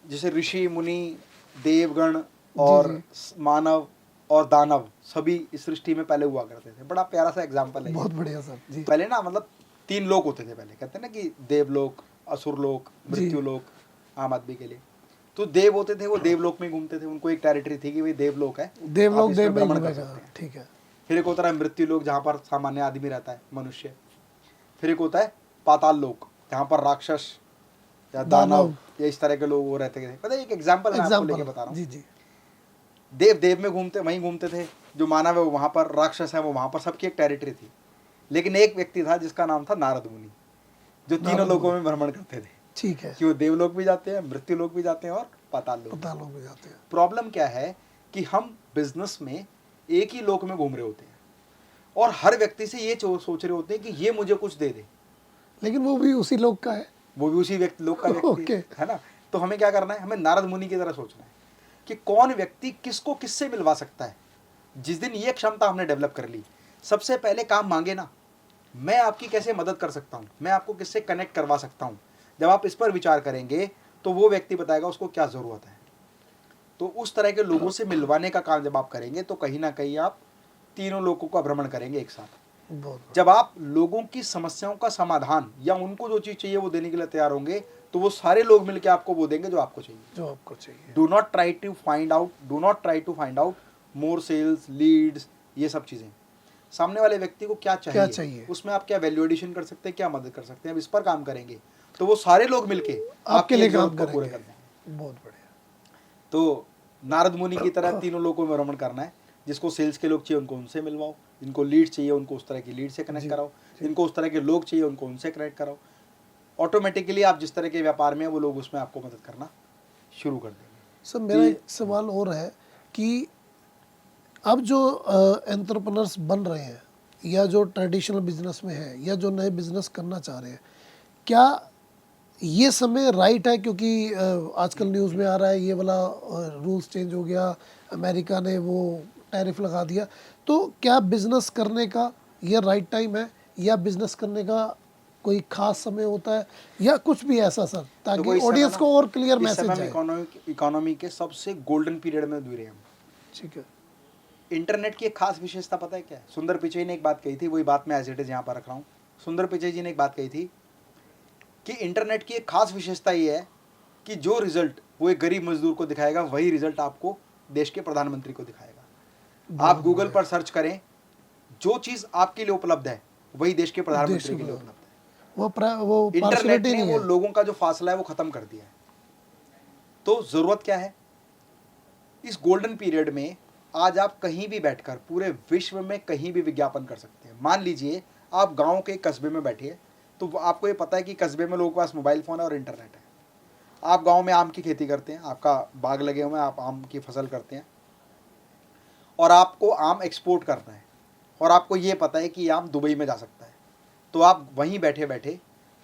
जैसे ऋषि मुनि देवगण और मानव और दानव सभी इस सृष्टि में पहले हुआ करते थे। बड़ा प्यारा सा एग्जांपल है, बहुत बढ़िया सर जी। पहले ना मतलब 3 लोक होते थे पहले, कहते हैं ना कि देवलोक, असुरलोक, मृत्युलोक आम आदमी के लिए। तो देव होते थे, वो देवलोक में घूमते थे, उनको एक टेरिटरी थी कि भाई देवलोक है, देवलोक देव में भ्रमण कर सकते हैं, ठीक है। फिर एक होता है मृत्युलोक जहाँ पर सामान्य आदमी रहता है, मनुष्य। फिर एक होता है पाताल लोक जहाँ पर राक्षस या दानव या इस तरह के लोग वो रहते थे। पता है, एक एग्जांपल मैं आपको लेके बता रहा हूँ। जी जी। देव में घूमते, वहीं घूमते थे, जो मानव है वो वहाँ पर, राक्षस है वो वहाँ पर, सबकी एक टेरिटरी थी। लेकिन एक व्यक्ति था जिसका नाम था नारद मुनि, जो तीनों लोकों में भ्रमण करते थे। ठीक है, कि वो देवलोक भी जाते हैं, मृत्युलोक भी जाते हैं और पाताल लोक भी जाते हैं। प्रॉब्लम क्या है कि हम बिजनेस में एक ही लोक में घूम रहे होते हैं और हर व्यक्ति से ये सोच रहे होते हैं कि ये मुझे कुछ दे दे, लेकिन वो भी उसी लोक का है, वो भी उसी लोक का व्यक्ति है ना। तो हमें क्या करना है, हमें नारद मुनि की तरह सोचना है कि कौन व्यक्ति किसको किससे मिलवा सकता है। जिस दिन ये क्षमता हमने डेवलप कर ली, सबसे पहले काम मांगे ना, मैं आपकी कैसे मदद कर सकता हूँ, मैं आपको किससे कनेक्ट करवा सकता हूँ, जब आप इस पर विचार करेंगे तो वो व्यक्ति बताएगा उसको क्या ज़रूरत है। तो उस तरह के लोगों से मिलवाने का काम जब आप करेंगे तो कहीं ना कहीं आप तीनों लोगों का भ्रमण करेंगे एक साथ। बहुत जब आप लोगों की समस्याओं का समाधान या उनको जो चीज़ चाहिए वो देने के लिए तैयार होंगे तो वो सारे लोग मिलकर आपको वो देंगे जो आपको चाहिए। जो आपको चाहिए। Do not try to find out more sales leads, ये सब चीज़ें। सामने वाले व्यक्ति को क्या चाहिए, उसमें आप क्या वैल्यू एडिशन कर सकते हैं, क्या मदद कर सकते हैं, अब इस पर काम करेंगे तो वो सारे लोग मिलके आपके लिए काम को पूरे करेंगे। कर देंगे। बहुत बढ़िया। तो नारद मुनि की तरह तीनों लोगों में भ्रमण करना है। जिसको सेल्स के लोग चाहिए उनको उनसे मिलवाओ, जिनको लीड चाहिए उनको उस तरह की लीड से कनेक्ट कराओ, जिनको उस तरह के लोग चाहिए उनको उनसे कनेक्ट कराओ। ऑटोमेटिकली आप जिस तरह के व्यापार में हैं वो लोग उसमें आपको मदद करना शुरू कर देंगे। सर मेरा एक सवाल और है कि अब जो एंटरप्रेन्योर्स बन रहे हैं या जो ट्रेडिशनल बिजनेस में है या जो नए बिजनेस करना चाह रहे हैं, क्या ये समय राइट है? क्योंकि आजकल न्यूज़ में आ रहा है ये वाला रूल्स चेंज हो गया, अमेरिका ने वो टैरिफ लगा दिया, तो क्या बिजनेस करने का ये राइट टाइम है या बिजनेस करने का कोई खास समय होता है या कुछ भी ऐसा सर, ताकि ऑडियंस को और क्लियर मैसेज जाए? इकोनॉमी के सबसे गोल्डन पीरियड में गुजरे हम। ठीक है। इंटरनेट की एक खास विशेषता पता है क्या है? सुंदर पिचई ने एक बात कही थी, वही बात मैं एज इट इज यहाँ पर रख रहा हूँ। सुंदर पिचई जी ने एक बात कही थी कि इंटरनेट की एक खास विशेषता ये है कि जो रिजल्ट वो एक गरीब मजदूर को दिखाएगा वही रिजल्ट आपको देश के प्रधानमंत्री को दिखाएगा। आप गूगल पर सर्च करें, जो चीज़ आपके लिए उपलब्ध है वही देश के प्रधानमंत्री के लिए उपलब्ध है। वो इंटरनेट ने वो लोगों का जो फासला है वो खत्म कर दिया है। तो जरूरत क्या है? इस गोल्डन पीरियड में आज आप कहीं भी बैठकर पूरे विश्व में कहीं भी विज्ञापन कर सकते हैं। मान लीजिए आप गांव के कस्बे में बैठे हैं तो आपको ये पता है कि कस्बे में लोगों के पास मोबाइल फ़ोन है और इंटरनेट है। आप गांव में आम की खेती करते हैं, आपका बाग लगे हुए हैं, आप आम की फसल करते हैं और आपको आम एक्सपोर्ट करना है और आपको ये पता है कि ये आम दुबई में जा सकता है, तो आप वहीं बैठे बैठे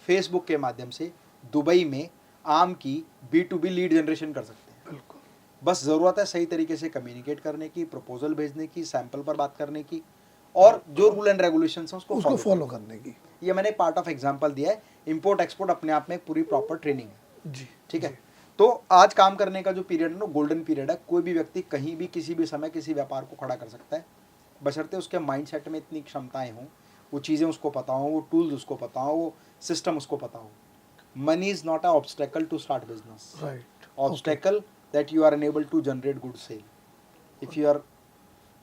फेसबुक के माध्यम से दुबई में आम की B2B लीड जनरेशन कर सकते हैं। बिल्कुल। बस ज़रूरत है सही तरीके से कम्युनिकेट करने की, प्रपोजल भेजने की, सैंपल पर बात करने की और जो रूल एंड रेगुलेशंस हैं उसको फॉलो करने की। ये मैंने पार्ट ऑफ एग्जांपल दिया है। इंपोर्ट एक्सपोर्ट अपने आप में एक पूरी प्रॉपर ट्रेनिंग है। जी। ठीक है। तो आज काम करने का जो पीरियड है ना, गोल्डन पीरियड है। कोई भी व्यक्ति कहीं भी किसी भी समय किसी व्यापार को खड़ा कर सकता है, बशर्ते उसके माइंडसेट में इतनी क्षमताएं हों, वो चीज़ें उसको पता हों, वो टूल्स उसको पता हो, वो सिस्टम उसको पता हो। Money is not a obstacle to start business. Right. Obstacle that you are unable to generate good sale. If you are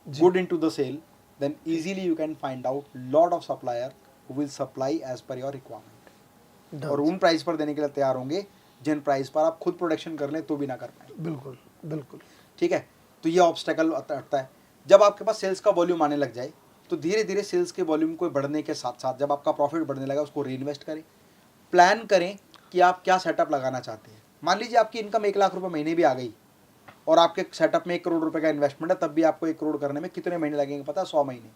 good into the sale, then easily you can find out lot of supplier who will supply as per your requirement. और उन प्राइस पर देने के लिए तैयार होंगे जिन प्राइस पर आप खुद प्रोडक्शन कर लें तो भी ना कर पाए। बिल्कुल बिल्कुल। ठीक है। तो ये ऑब्स्टेकल हटता है। जब आपके पास सेल्स का वॉल्यूम आने लग जाए तो धीरे धीरे सेल्स के वॉल्यूम को बढ़ने के साथ साथ जब आपका प्रॉफिट बढ़ने लगा उसको री इन्वेस्ट करें। प्लान करें कि आप क्या सेटअप लगाना चाहते हैं। मान लीजिए आपकी इनकम 1 लाख रुपए महीने भी आ गई और आपके सेटअप में 1 करोड़ रुपए का इन्वेस्टमेंट है, तब भी आपको 1 करोड़ करने में कितने महीने लगेंगे पता है? 100 महीने।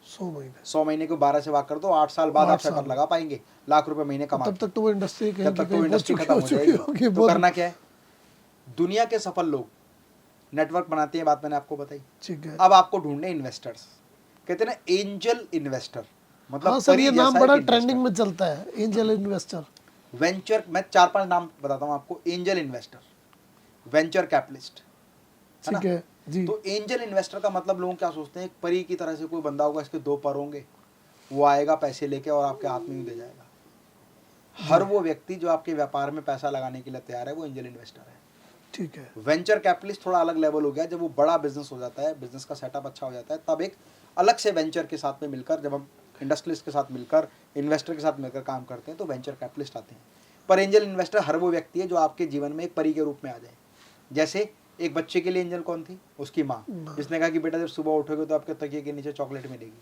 100 महीने को 12 से भाग कर दो, 8 साल बाद आप सेटअप लगा पाएंगे, लाख रुपए महीने कमा। तब तक तो वो इंडस्ट्री जब तक तो इंडस्ट्री खत्म हो जाएगी। तो करना क्या है? दुनिया के सफल लोग नेटवर्क बनाते हैं, बात मैंने आपको बताई। ठीक है। अब आपको ढूंढने इन्वेस्टर्स, कहते हैं ना एंजल इन्वेस्टर, मतलब सर ये नाम बड़ा ट्रेंडिंग में चलता है, एंजल इन्वेस्टर। वेंचर, मैं 4-5 नाम बताता हूँ आपको। एंजल इन्वेस्टर, वेंचर कैपिटलिस्ट, ठीक है जी। तो एंजल इन्वेस्टर का मतलब लोग क्या सोचते हैं, एक परी की तरह से कोई बंदा होगा, इसके 2 पर होंगे, वो आएगा पैसे लेके और आपके हाथ में ही दे जाएगा। हर वो व्यक्ति जो आपके व्यापार में पैसा लगाने के लिए तैयार है वो एंजल इन्वेस्टर है। ठीक है। वेंचर कैपिटलिस्ट थोड़ा अलग लेवल हो गया। जब वो बड़ा बिजनेस हो जाता है, बिजनेस का सेटअप अच्छा हो जाता है, तब एक अलग से वेंचर के साथ में मिलकर, जब हम इंडस्ट्रियलिस्ट के साथ मिलकर, इन्वेस्टर के साथ मिलकर काम करते हैं तो वेंचर कैपिटलिस्ट आते हैं। पर एंजल इन्वेस्टर हर वो व्यक्ति है जो आपके जीवन में एक परी के रूप में आ जाए। जैसे एक बच्चे के लिए एंजल कौन थी? उसकी माँ, जिसने कहा कि बेटा जब सुबह उठोगे तो आपके तकिए के नीचे चॉकलेट मिलेगी।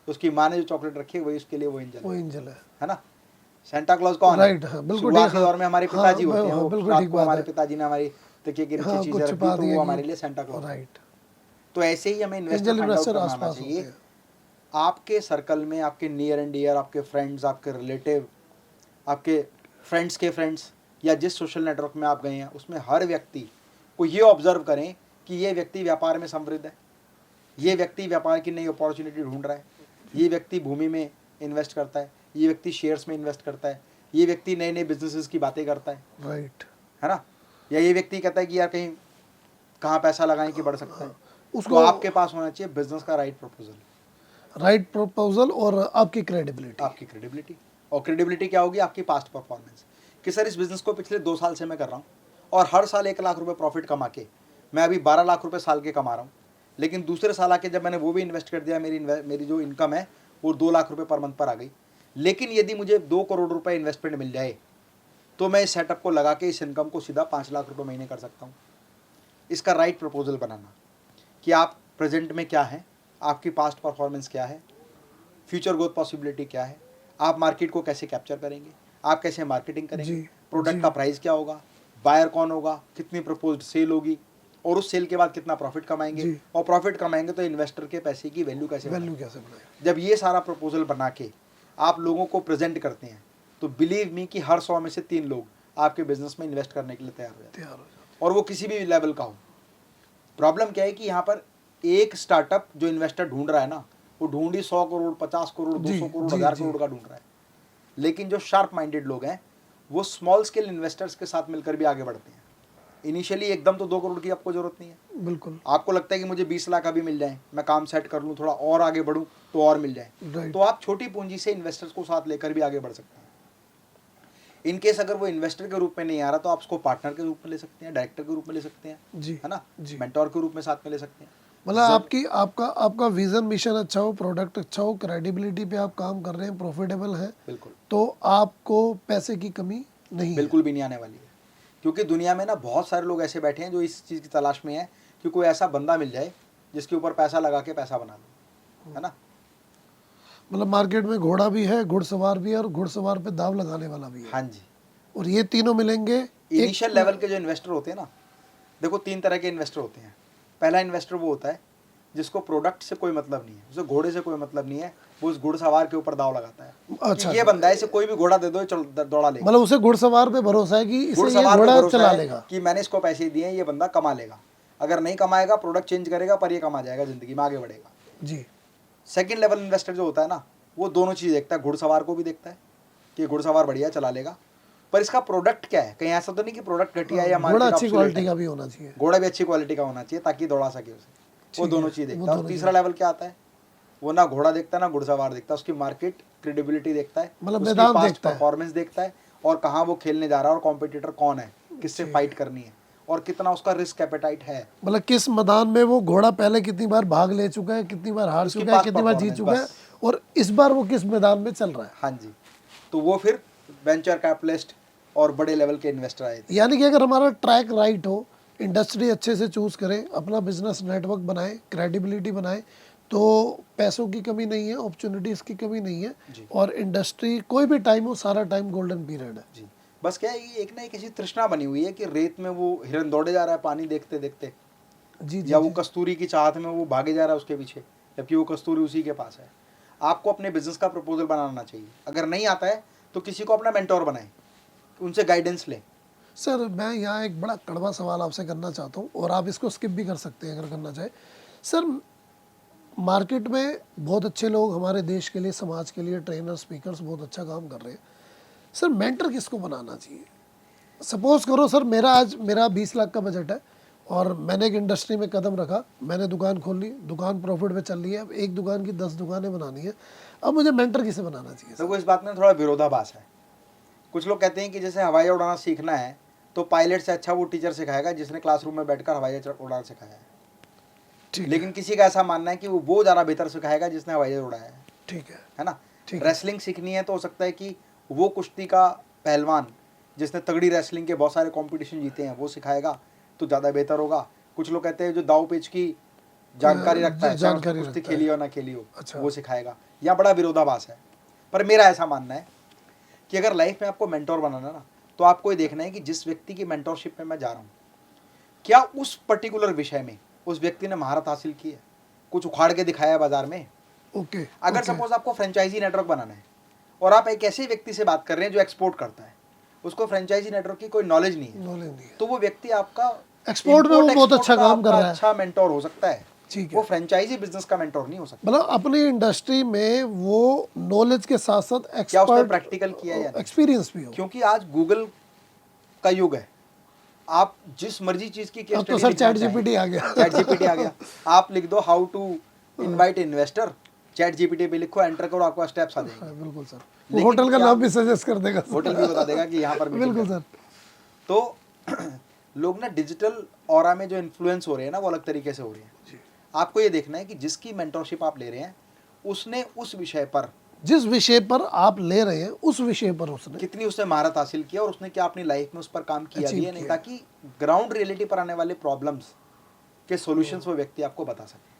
तो उसकी माँ ने जो चॉकलेट रखी है वही उसके लिए वो एंजल है ना। सेंटा क्लॉज कौन है? राइट, बिल्कुल। शुरुआत के दौर में हमारे पिताजी होते हैं, बिल्कुल रात को हमारे पिताजी ने हमारी तकिए के नीचे चीजें रखी तो वो हमारे लिए सेंटा क्लॉज। राइट। तो ऐसे ही हमें इन्वेस्टर आना चाहिए। आपके सर्कल में, आपके नियर एंड डियर, आपके फ्रेंड्स, आपके रिलेटिव, आपके फ्रेंड्स के फ्रेंड्स, या जिस सोशल नेटवर्क में आप गए हैं उसमें हर व्यक्ति को ये ऑब्जर्व करें कि ये व्यक्ति व्यापार में समृद्ध है, ये व्यक्ति व्यापार की नई अपॉर्चुनिटी ढूंढ रहा है, ये व्यक्ति भूमि में इन्वेस्ट करता है, ये व्यक्ति शेयर्स में इन्वेस्ट करता है, ये व्यक्ति नए नए बिजनेसेस की बातें करता राइट, है ना, या ये व्यक्ति कहता है कि यार कहीं कहाँ पैसा लगाएं कि बढ़ सकता है। उसको तो आपके पास होना चाहिए बिजनेस का राइट प्रपोजल, राइट प्रपोजल और आपकी क्रेडिबिलिटी। आपकी क्रेडिबिलिटी। और क्रेडिबिलिटी क्या होगी? आपकी पास्ट परफॉर्मेंस, कि सर इस बिजनेस को पिछले 2 साल से मैं कर रहा हूँ और हर साल 1 लाख रुपए प्रॉफिट कमा के मैं अभी 12 लाख रुपए साल के कमा रहा हूँ, लेकिन दूसरे साल आके जब मैंने वो भी इन्वेस्ट कर दिया, मेरी जो इनकम है वो 2 लाख रुपए पर मंथ पर आ गई। लेकिन यदि मुझे 2 करोड़ रुपए इन्वेस्टमेंट मिल जाए तो मैं इस सेटअप को लगा के इस इनकम को सीधा 5 लाख रुपए महीने कर सकता हूँ। इसका राइट प्रपोजल बनाना कि आप प्रेजेंट में क्या हैं, आपकी पास्ट परफॉर्मेंस क्या है, फ्यूचर ग्रोथ पॉसिबिलिटी क्या है, आप मार्केट को कैसे कैप्चर करेंगे, आप कैसे मार्केटिंग करेंगे, प्रोडक्ट का प्राइस क्या होगा, बायर कौन होगा, कितनी प्रपोज्ड सेल होगी, और उस सेल के बाद कितना प्रॉफिट कमाएंगे, और प्रॉफिट कमाएंगे तो इन्वेस्टर के पैसे की वैल्यू कैसे बनाएंगे। जब ये सारा प्रपोजल बना के आप लोगों को प्रेजेंट करते हैं तो बिलीव मी कि हर 100 में से 3 लोग आपके बिजनेस में इन्वेस्ट करने के लिए तैयार हो जाते हैं, और वो किसी भी लेवल का हो। प्रॉब्लम क्या है कि यहाँ पर एक स्टार्टअप जो इन्वेस्टर ढूंढ रहा है ना, वो ढूंढ ही 100 करोड़ 50 करोड़ 200 करोड़ 1000 करोड़ का ढूंढ रहा है। लेकिन जो शार्प माइंडेड लोग हैं वो स्मॉल स्केल इन्वेस्टर्स के साथ मिलकर भी आगे बढ़ते हैं। इनिशियली एकदम तो 2 करोड़ की आपको जरूरत नहीं है। बिल्कुल, आपको लगता है कि मुझे 20 लाख अभी मिल जाए, मैं काम सेट कर लूँ, थोड़ा और आगे बढ़ूँ तो और मिल जाए, तो आप छोटी पूंजी से इन्वेस्टर्स को साथ लेकर भी आगे बढ़ सकते हैं। इनकेस अगर वो इन्वेस्टर के रूप में नहीं आ रहा तो आप उसको पार्टनर के रूप में ले सकते हैं, डायरेक्टर के रूप में ले सकते हैं, जी, है ना, जी, मेंटोर के रूप में साथ में ले सकते हैं। मतलब आपका विजन मिशन अच्छा हो, प्रोडक्ट अच्छा हो, क्रेडिबिलिटी पे आप काम कर रहे हैं, प्रॉफिटेबल है, बिल्कुल, तो आपको पैसे की कमी नहीं बिल्कुल भी नहीं आने वाली है। क्योंकि दुनिया में ना बहुत सारे लोग ऐसे बैठे हैं जो इस चीज़ की तलाश में है कि कोई ऐसा बंदा मिल जाए जिसके ऊपर पैसा लगा के पैसा बना लो, है ना। मतलब मार्केट में घोड़ा भी है, घुड़सवार भी है, और घुड़सवार पे दाव लगाने वाला भी है। हाँ जी, और ये तीनों मिलेंगे। इनिशियल लेवल के जो इन्वेस्टर होते हैं ना, देखो 3 तरह के इन्वेस्टर होते हैं। पहला इन्वेस्टर वो होता है जिसको प्रोडक्ट से कोई मतलब नहीं है, उसे घोड़े से कोई मतलब नहीं है, वो उस घुड़सवार के ऊपर दाव लगाता है। अच्छा, ये बंदा है, इसे कोई भी घोड़ा दे दो चल दौड़ा लेगा। मतलब उसे घुड़सवार पे भरोसा है कि इसे ये घुड़सवार पे घोड़ा भरोसा चला है लेगा, कि मैंने इसको पैसे दिए हैं, ये बंदा कमा लेगा। अगर नहीं कमाएगा प्रोडक्ट चेंज करेगा, पर ये कमा जाएगा, जिंदगी में आगे बढ़ेगा। जी। सेकंड लेवल इन्वेस्टर जो होता है ना, वो दोनों चीज़ देखता है, घुड़सवार को भी देखता है कि घुड़सवार बढ़िया चला लेगा, पर इसका प्रोडक्ट क्या है। कहीं ऐसा तो नहीं कि प्रोडक्ट घटिया है या घोड़ा अच्छी क्वालिटी का भी होना चाहिए, घोड़ा भी अच्छी क्वालिटी का होना चाहिए ताकि दौड़ा सके उसे। वो दोनों चीज़ देखता है। और तीसरा लेवल क्या आता है, वो ना घोड़ा देखता है ना घुड़सवार देखता है, उसकी मार्केट क्रेडिबिलिटी देखता है, मतलब उसकी मैदान पास्ट देखता है, परफॉर्मेंस देखता है, और कहाँ वो खेलने जा रहा है, और कॉम्पिटिटर कौन है, किससे फाइट करनी है, और कितना उसका रिस्क एपेटाइट है। मतलब किस मैदान में वो घोड़ा पहले कितनी बार भाग ले चुका है, कितनी बार हार चुका है, कितनी बार जीत चुका है, और इस बार वो किस मैदान में चल रहा है। हाँ जी, तो वो फिर वेंचर कैपिटलिस्ट और बड़े लेवल के इन्वेस्टर आए थे। यानी कि अगर हमारा ट्रैक राइट हो, इंडस्ट्री अच्छे से चूज करें, अपना बिजनेस नेटवर्क बनाएं, क्रेडिबिलिटी बनाएं, तो पैसों की कमी नहीं है, अपॉर्चुनिटीज की कमी नहीं है, और इंडस्ट्री कोई भी टाइम हो, सारा टाइम गोल्डन पीरियड है। जी, बस क्या है, ये एक ना एक ऐसी तृष्णा बनी हुई है कि रेत में वो हिरन दौड़े जा रहा है पानी देखते देखते, जी, या वो कस्तूरी की चाहत में वो भागे जा रहा है उसके पीछे, जबकि वो कस्तूरी उसी के पास है। आपको अपने बिजनेस का प्रपोजल बनाना चाहिए। अगर नहीं आता है तो किसी को अपना मेंटोर बनाएं, उनसे गाइडेंस लें। सर, मैं यहाँ एक बड़ा कड़वा सवाल आपसे करना चाहता हूँ, और आप इसको स्किप भी कर सकते हैं अगर करना चाहे। सर, मार्केट में बहुत अच्छे लोग हमारे देश के लिए, समाज के लिए, ट्रेनर, स्पीकर्स बहुत अच्छा काम कर रहे हैं। सर, मेंटर किसको बनाना चाहिए? सपोज करो सर, मेरा 20 लाख का बजट है, और मैंने एक इंडस्ट्री में कदम रखा, मैंने दुकान खोल ली, दुकान प्रॉफिट पे चल रही है, अब एक दुकान की 10 दुकानें बनानी है, अब मुझे मेंटर किसे बनाना चाहिए? तो इस बात में थोड़ा विरोधाभास है। कुछ लोग कहते हैं कि जैसे हवाई उड़ाना सीखना है तो पायलट से अच्छा वो टीचर सिखाएगा जिसने क्लासरूम में बैठकर हवाई उड़ाना सिखाया है। लेकिन किसी का ऐसा मानना है कि वो ज़्यादा बेहतर सिखाएगा जिसने हवाई जहाज उड़ाया है। ठीक है ना। रेसलिंग सीखनी है तो हो सकता है कि वो कुश्ती का पहलवान जिसने तगड़ी रेसलिंग के बहुत सारे कंपटीशन जीते हैं वो सिखाएगा तो ज़्यादा बेहतर होगा। कुछ लोग कहते हैं जो दाव पेच की जानकारी रखता है, चाहे कुश्ती खेली हो ना खेली हो, अच्छा, वो सिखाएगा। या बड़ा विरोधाभास है। पर मेरा ऐसा मानना है कि अगर लाइफ में आपको मेंटोर बनाना ना, तो आपको ये देखना है कि जिस व्यक्ति की मेंटोरशिप में मैं जा रहा हूँ, क्या उस पर्टिकुलर विषय में उस व्यक्ति ने महारत हासिल की है, कुछ उखाड़ के दिखाया है बाजार में। ओके। अगर सपोज आपको फ्रेंचाइजी नेटवर्क बनाना है और आप एक ऐसे व्यक्ति से बात कर रहे हैं जो एक्सपोर्ट करता है, उसको फ्रेंचाइजी नेटवर्क की कोई नॉलेज नहीं है, तो वो व्यक्ति आपका एक्सपोर्ट में वो बहुत अच्छा काम कर रहा है, अच्छा मेंटोर हो सकता है। ठीक है। वो फ्रेंचाइजी बिजनेस का मेंटोर नहीं हो सकता। मतलब अपनी इंडस्ट्री में वो नॉलेज के साथ साथ क्या उसने एक्सपर्ट प्रैक्टिकल किया या नहीं? एक्सपीरियंस भी हो। क्योंकि आज गूगल का युग है, आप जिस मर्जी चीज की केस अब तो स्टडी सर लिखना चैट जीपीटी आ गया। चैट जीपीटी आ गया। आप लिख दो how to invite investor, ChatGPT पे लिखो, एंटर करो, आपको स्टेप्स आ जाएंगे। हाँ, बिल्कुल सर। वो लेकिन होटल का क्या- नाम भी सजेस्ट कर देगा सर। होटल भी बता देगा कि यहाँ पर मीटिंग बिल्कुल करनी। सर। तो लोग ना डिजिटल ऑरा में जो इन्फ्लुएंस हो रहे हैं ना, वो अलग तरीके से हो रहे हैं। जी। आपको ये देखना है कि जिसकी मेंटरशिप आप ले रहे हैं उसने उस विषय पर जिस विषय पर आप ले रहे हैं उस विषय पर उसने कितनी उसने महारत हासिल किया और उसने क्या अपनी लाइफ में उस पर काम किया भी Achieve है नहीं, किया। ताकि ग्राउंड रियलिटी पर आने वाले प्रॉब्लम्स के सॉल्यूशंस वो व्यक्ति आपको बता सके।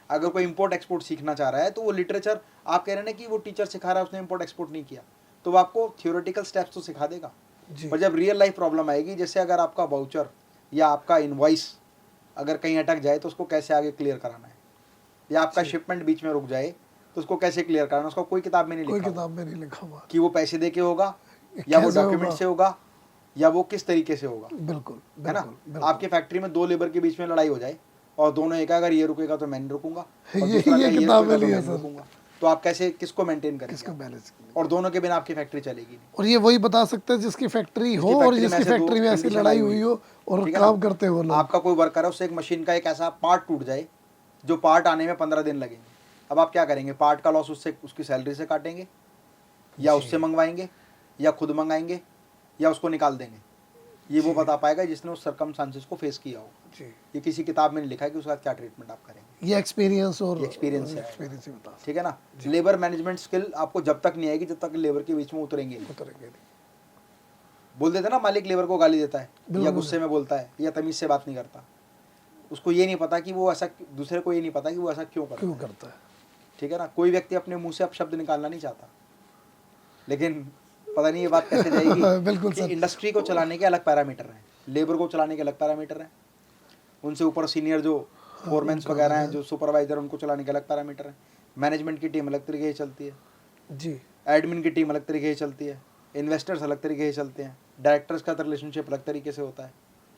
अगर कोई इंपोर्ट एक्सपोर्ट सीखना चाह रहा है तो वो लिटरेचर, आप कह रहे हैं ना कि वो टीचर सिखा रहा है, उसने इंपोर्ट एक्सपोर्ट नहीं किया, तो वो आपको थियोरेटिकल स्टेप्स तो सिखा देगा, जी। पर जब रियल लाइफ प्रॉब्लम आएगी, जैसे अगर आपका वाउचर या आपका इनवॉइस अगर कहीं अटक जाए तो उसको कैसे आगे क्लियर कराना है, या आपका शिपमेंट बीच में रुक जाए तो उसको कैसे क्लियर कराना है, उसका कोई किताब में नहीं कोई लिखा किताब में नहीं लिखा हुआ। कि वो पैसे दे के होगा या वो कैसे डॉक्यूमेंट होगा? से होगा या वो किस तरीके से होगा, बिल्कुल है ना। बिल्कुल। आपके फैक्ट्री में 2 लेबर के बीच में लड़ाई हो जाए और दोनों एक, अगर ये रुकेगा तो मैं नहीं रुकूंगा और ये दूसरा कहे ये किताब रुकेगा में तो लिया मैं नहीं सर। रुकूंगा, तो आप कैसे किसको मेंटेन किसका करेंगे? बैलेंस। और दोनों के बिना आपकी फैक्ट्री चलेगी नहीं। और ये वही बता सकता है जिसकी फैक्ट्री हो और फैक्ट्री में जिसकी ऐसे दो फैक्ट्री में ऐसी कंडीशन लड़ाई आई हुई हो और ठीक है ना? काम करते हो लोग। आपका कोई वर्कर है, उससे एक मशीन का एक ऐसा पार्ट टूट जाए जो पार्ट आने में 15 दिन लगेंगे, अब आप क्या करेंगे? पार्ट का लॉस उससे, उसकी सैलरी से काटेंगे या उससे मंगवाएंगे या खुद मंगाएंगे या उसको निकाल देंगे? ये वो बता पाएगा जिसने उस सर्कमस्टांसेस को फेस किया हो। जी। ये किसी किताब में नहीं लिखा है कि उसका क्या ट्रीटमेंट आप करेंगे। ये एक्सपीरियंस और एक्सपीरियंस है, एक्सपीरियंस ही बता ठीक है ना। लेबर मैनेजमेंट स्किल आपको जब तक नहीं आएगी जब तक लेबर के बीच में उतरेंगे नहीं। उतरेंगे। बोल देते ना, मालिक लेबर को गाली देता है या बिल्कुल। गुस्से में बोलता है या तमीज से बात नहीं करता, उसको ये नहीं पता कि वो ऐसा, दूसरे को ये नहीं पता कि वो ऐसा क्यों करता क्यों है, करता है। ठीक है ना। कोई व्यक्ति अपने मुंह से अपशब्द निकालना नहीं चाहता, लेकिन पता नहीं ये बात कैसे जाएगी बिल्कुल कि सर। इंडस्ट्री को चलाने के अलग पैरामीटर हैं, लेबर को चलाने के अलग पैरामीटर हैं, उनसे ऊपर सीनियर जो फोरमैन्स वगैरह हैं, जो सुपरवाइजर, उनको चलाने के अलग पैरामीटर हैं। मैनेजमेंट की टीम अलग तरीके से चलती है, जी। एडमिन की टीम अलग तरीके से चलती है, इन्वेस्टर्स अलग तरीके से चलते हैं, डायरेक्टर्स का रिलेशनशिप अलग तरीके से होता है।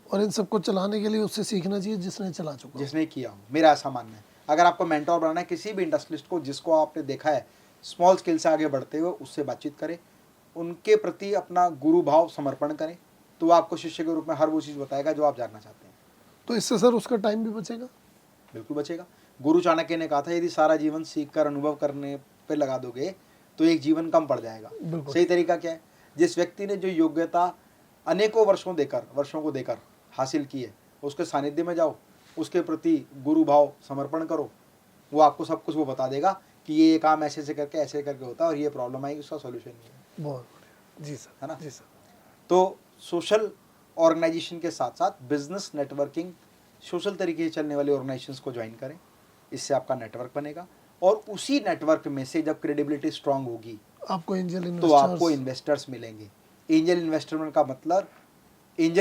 और इन सबको चलाने के लिए उससे सीखना चाहिए जिसने चला चुका हो। जिसने किया हो, मेरा ऐसा मानना है। अगर आपको मेंटोर बनाना है किसी भी इंडस्ट्रिस्ट को जिसको आपने देखा है स्मॉल स्किल से आगे बढ़ते हुए, उससे बातचीत करें, उनके प्रति अपना गुरु भाव समर्पण करें, तो वो आपको शिष्य के रूप में हर वो चीज़ बताएगा जो आप जानना चाहते हैं। तो इससे सर उसका टाइम भी बचेगा। बिल्कुल बचेगा। गुरु चाणक्य ने कहा था, यदि सारा जीवन सीख कर अनुभव करने पे लगा दोगे तो एक जीवन कम पड़ जाएगा। बिल्कुल। सही तरीका क्या है? जिस व्यक्ति ने जो योग्यता अनेकों वर्षों को देकर हासिल की है, उसके सानिध्य में जाओ, उसके प्रति गुरु भाव समर्पण करो, वो आपको सब कुछ वो बता देगा कि ये काम ऐसे से करके ऐसे करके होता है और ये प्रॉब्लम आएगी, उसका सॉल्यूशन ये है। बहुत बढ़िया। जी सर। है ना? जी सर। तो सोशल ऑर्गेनाइजेशन के साथ साथ बिजनेस नेटवर्किंग, सोशल तरीके से चलने वाले ऑर्गेनाइजेशंस को ज्वाइन करें, इससे आपका नेटवर्क बनेगा और उसी नेटवर्क में से जब क्रेडिबिलिटी स्ट्रांग होगी आपको एंजल तो इन्वेस्टर्स आपको इन्वेस्टर्स मिलेंगे। एंजल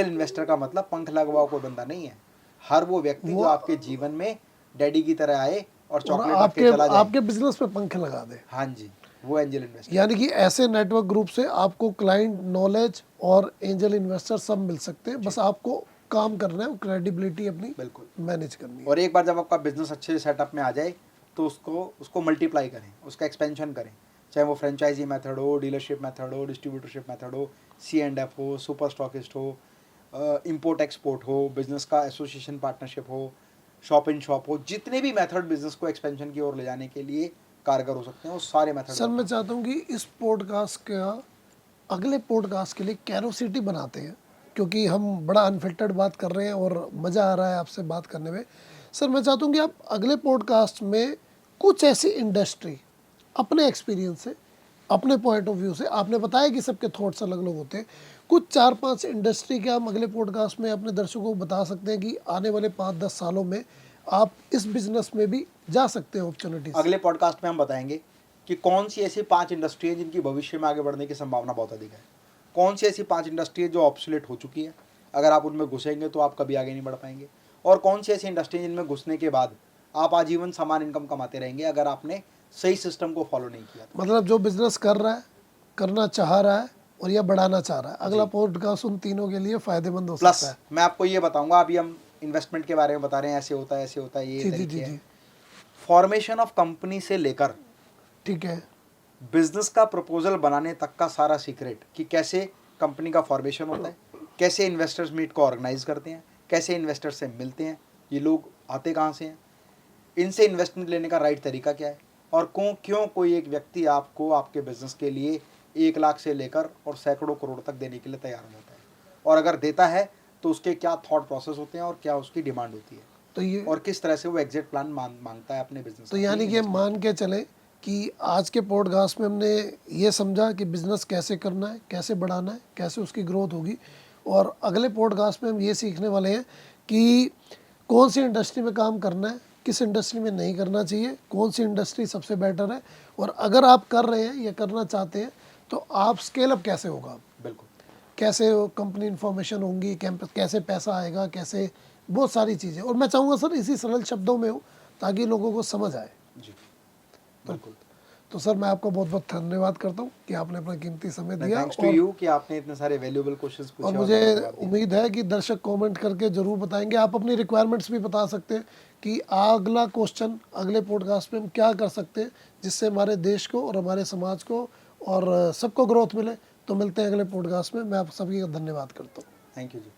इन्वेस्टर का मतलब पंख लगवाओ कोई बंदा नहीं है। हर वो व्यक्ति जो आपके जीवन में डैडी की तरह आए और और चॉकलेट रख के चला जाए, आपके बिजनेस पे पंख लगा दे। हाँ जी, वो एंजल इन्वेस्टर। यानी कि ऐसे नेटवर्क ग्रुप से आपको क्लाइंट नॉलेज और एंजल इन्वेस्टर सब मिल सकते हैं, बस आपको काम करना है, क्रेडिबिलिटी अपनी बिल्कुल। मैनेज करनी है। और एक बार जब आपका बिजनेस अच्छे से सेटअप में आ जाए तो उसको मल्टीप्लाई करें, उसका एक्सपेंशन करें, चाहे वो फ्रेंचाइजी मेथड हो, डीलरशिप मेथड हो, डिस्ट्रीब्यूटरशिप मेथड हो, C&F हो, सुपर स्टॉकिस्ट हो, इंपोर्ट एक्सपोर्ट हो, बिजनेस का एसोसिएशन पार्टनरशिप हो, शॉप इन शॉप हो, जितने भी मेथड बिजनेस को एक्सपेंशन की ओर ले जाने के लिए कारगर हो सकते हैं, वो सारे मेथड। सर मैं चाहता हूँ कि इस पॉडकास्ट का अगले पॉडकास्ट के लिए कैरोसिटी बनाते हैं, क्योंकि हम बड़ा अनफिल्टर्ड बात कर रहे हैं और मज़ा आ रहा है आपसे बात करने में। सर मैं चाहता हूँ कि आप अगले पॉडकास्ट में कुछ ऐसी इंडस्ट्री अपने एक्सपीरियंस से, अपने पॉइंट ऑफ व्यू से, आपने बताया कि सबके थॉट्स अलग अलग होते हैं, कुछ 4-5 इंडस्ट्री के हम अगले पॉडकास्ट में अपने दर्शकों को बता सकते हैं कि आने वाले 5-10 सालों में आप इस बिजनेस में भी जा सकते हैं अपॉर्चुनिटीज। अगले पॉडकास्ट में हम बताएंगे कि कौन सी ऐसी 5 इंडस्ट्री है जिनकी भविष्य में आगे बढ़ने की संभावना बहुत अधिक है, कौन सी ऐसी 5 इंडस्ट्री है जो ऑब्सोलेट हो चुकी है, अगर आप उनमें घुसेंगे तो आप कभी आगे नहीं बढ़ पाएंगे, और कौन सी ऐसी इंडस्ट्री जिनमें घुसने के बाद आप आजीवन समान इनकम कमाते रहेंगे अगर आपने सही सिस्टम को फॉलो नहीं किया। मतलब जो बिजनेस कर रहा है, करना चाह रहा है और या बढ़ाना चाह रहा है, अगला पॉडकास्ट उन तीनों के लिए फायदेमंद हो प्लस सकता है। मैं आपको ये बताऊंगा, अभी हम इन्वेस्टमेंट के बारे में बता रहे हैं, ऐसे होता है, ऐसे होता है, ये जी जी तरीके जी हैं। जी फॉर्मेशन ऑफ कंपनी से लेकर ठीक है। बिजनेस का प्रपोजल बनाने तक का सारा सीक्रेट कि कैसे कंपनी का फॉर्मेशन होता है, कैसे इन्वेस्टर्स मीट को ऑर्गेनाइज करते हैं, कैसे इन्वेस्टर से मिलते हैं, ये लोग आते कहाँ से हैं, इनसे इन्वेस्टमेंट लेने का राइट तरीका क्या है, और क्यों कोई एक व्यक्ति आपको आपके बिजनेस के लिए 1 लाख से लेकर और सैकड़ों करोड़ तक देने के लिए तैयार हो जाता है, और अगर देता है तो उसके क्या थॉट प्रोसेस होते हैं और क्या उसकी डिमांड होती है, तो ये और किस तरह से वो एग्जिट प्लान मांगता है अपने बिजनेस तो का। यानी कि मान के चले कि आज के पॉडकास्ट में हमने ये समझा कि बिज़नेस कैसे करना है, कैसे बढ़ाना है, कैसे उसकी ग्रोथ होगी, और अगले पॉडकास्ट में हम ये सीखने वाले हैं कि कौन सी इंडस्ट्री में काम करना है, किस इंडस्ट्री में नहीं करना चाहिए, कौन सी इंडस्ट्री सबसे बेटर है, और अगर आप कर रहे हैं या करना चाहते हैं तो आप स्केल अप कैसे होगा, बिल्कुल। कैसे कंपनी इन्फॉर्मेशन होंगी, कैसे पैसा आएगा, कैसे बहुत सारी चीज़ें। और मैं चाहूँगा सर इसी सरल शब्दों में हो ताकि लोगों को समझ आए। जी बिल्कुल। तो सर मैं आपका बहुत बहुत धन्यवाद करता हूँ कि आपने अपना कीमती समय दिया, थैंक्स टू यू कि आपने इतने सारे वैल्यूएबल क्वेश्चंस पूछे और और मुझे मैंने जवाब दिए। उम्मीद है कि दर्शक कमेंट करके ज़रूर बताएंगे। आप अपनी रिक्वायरमेंट्स भी बता सकते हैं कि अगला क्वेश्चन अगले पॉडकास्ट में हम क्या कर सकते हैं जिससे हमारे देश को और हमारे समाज को और सबको ग्रोथ मिले। तो मिलते हैं अगले पॉडकास्ट में। मैं आप सभी का धन्यवाद करता हूँ। Thank you ji.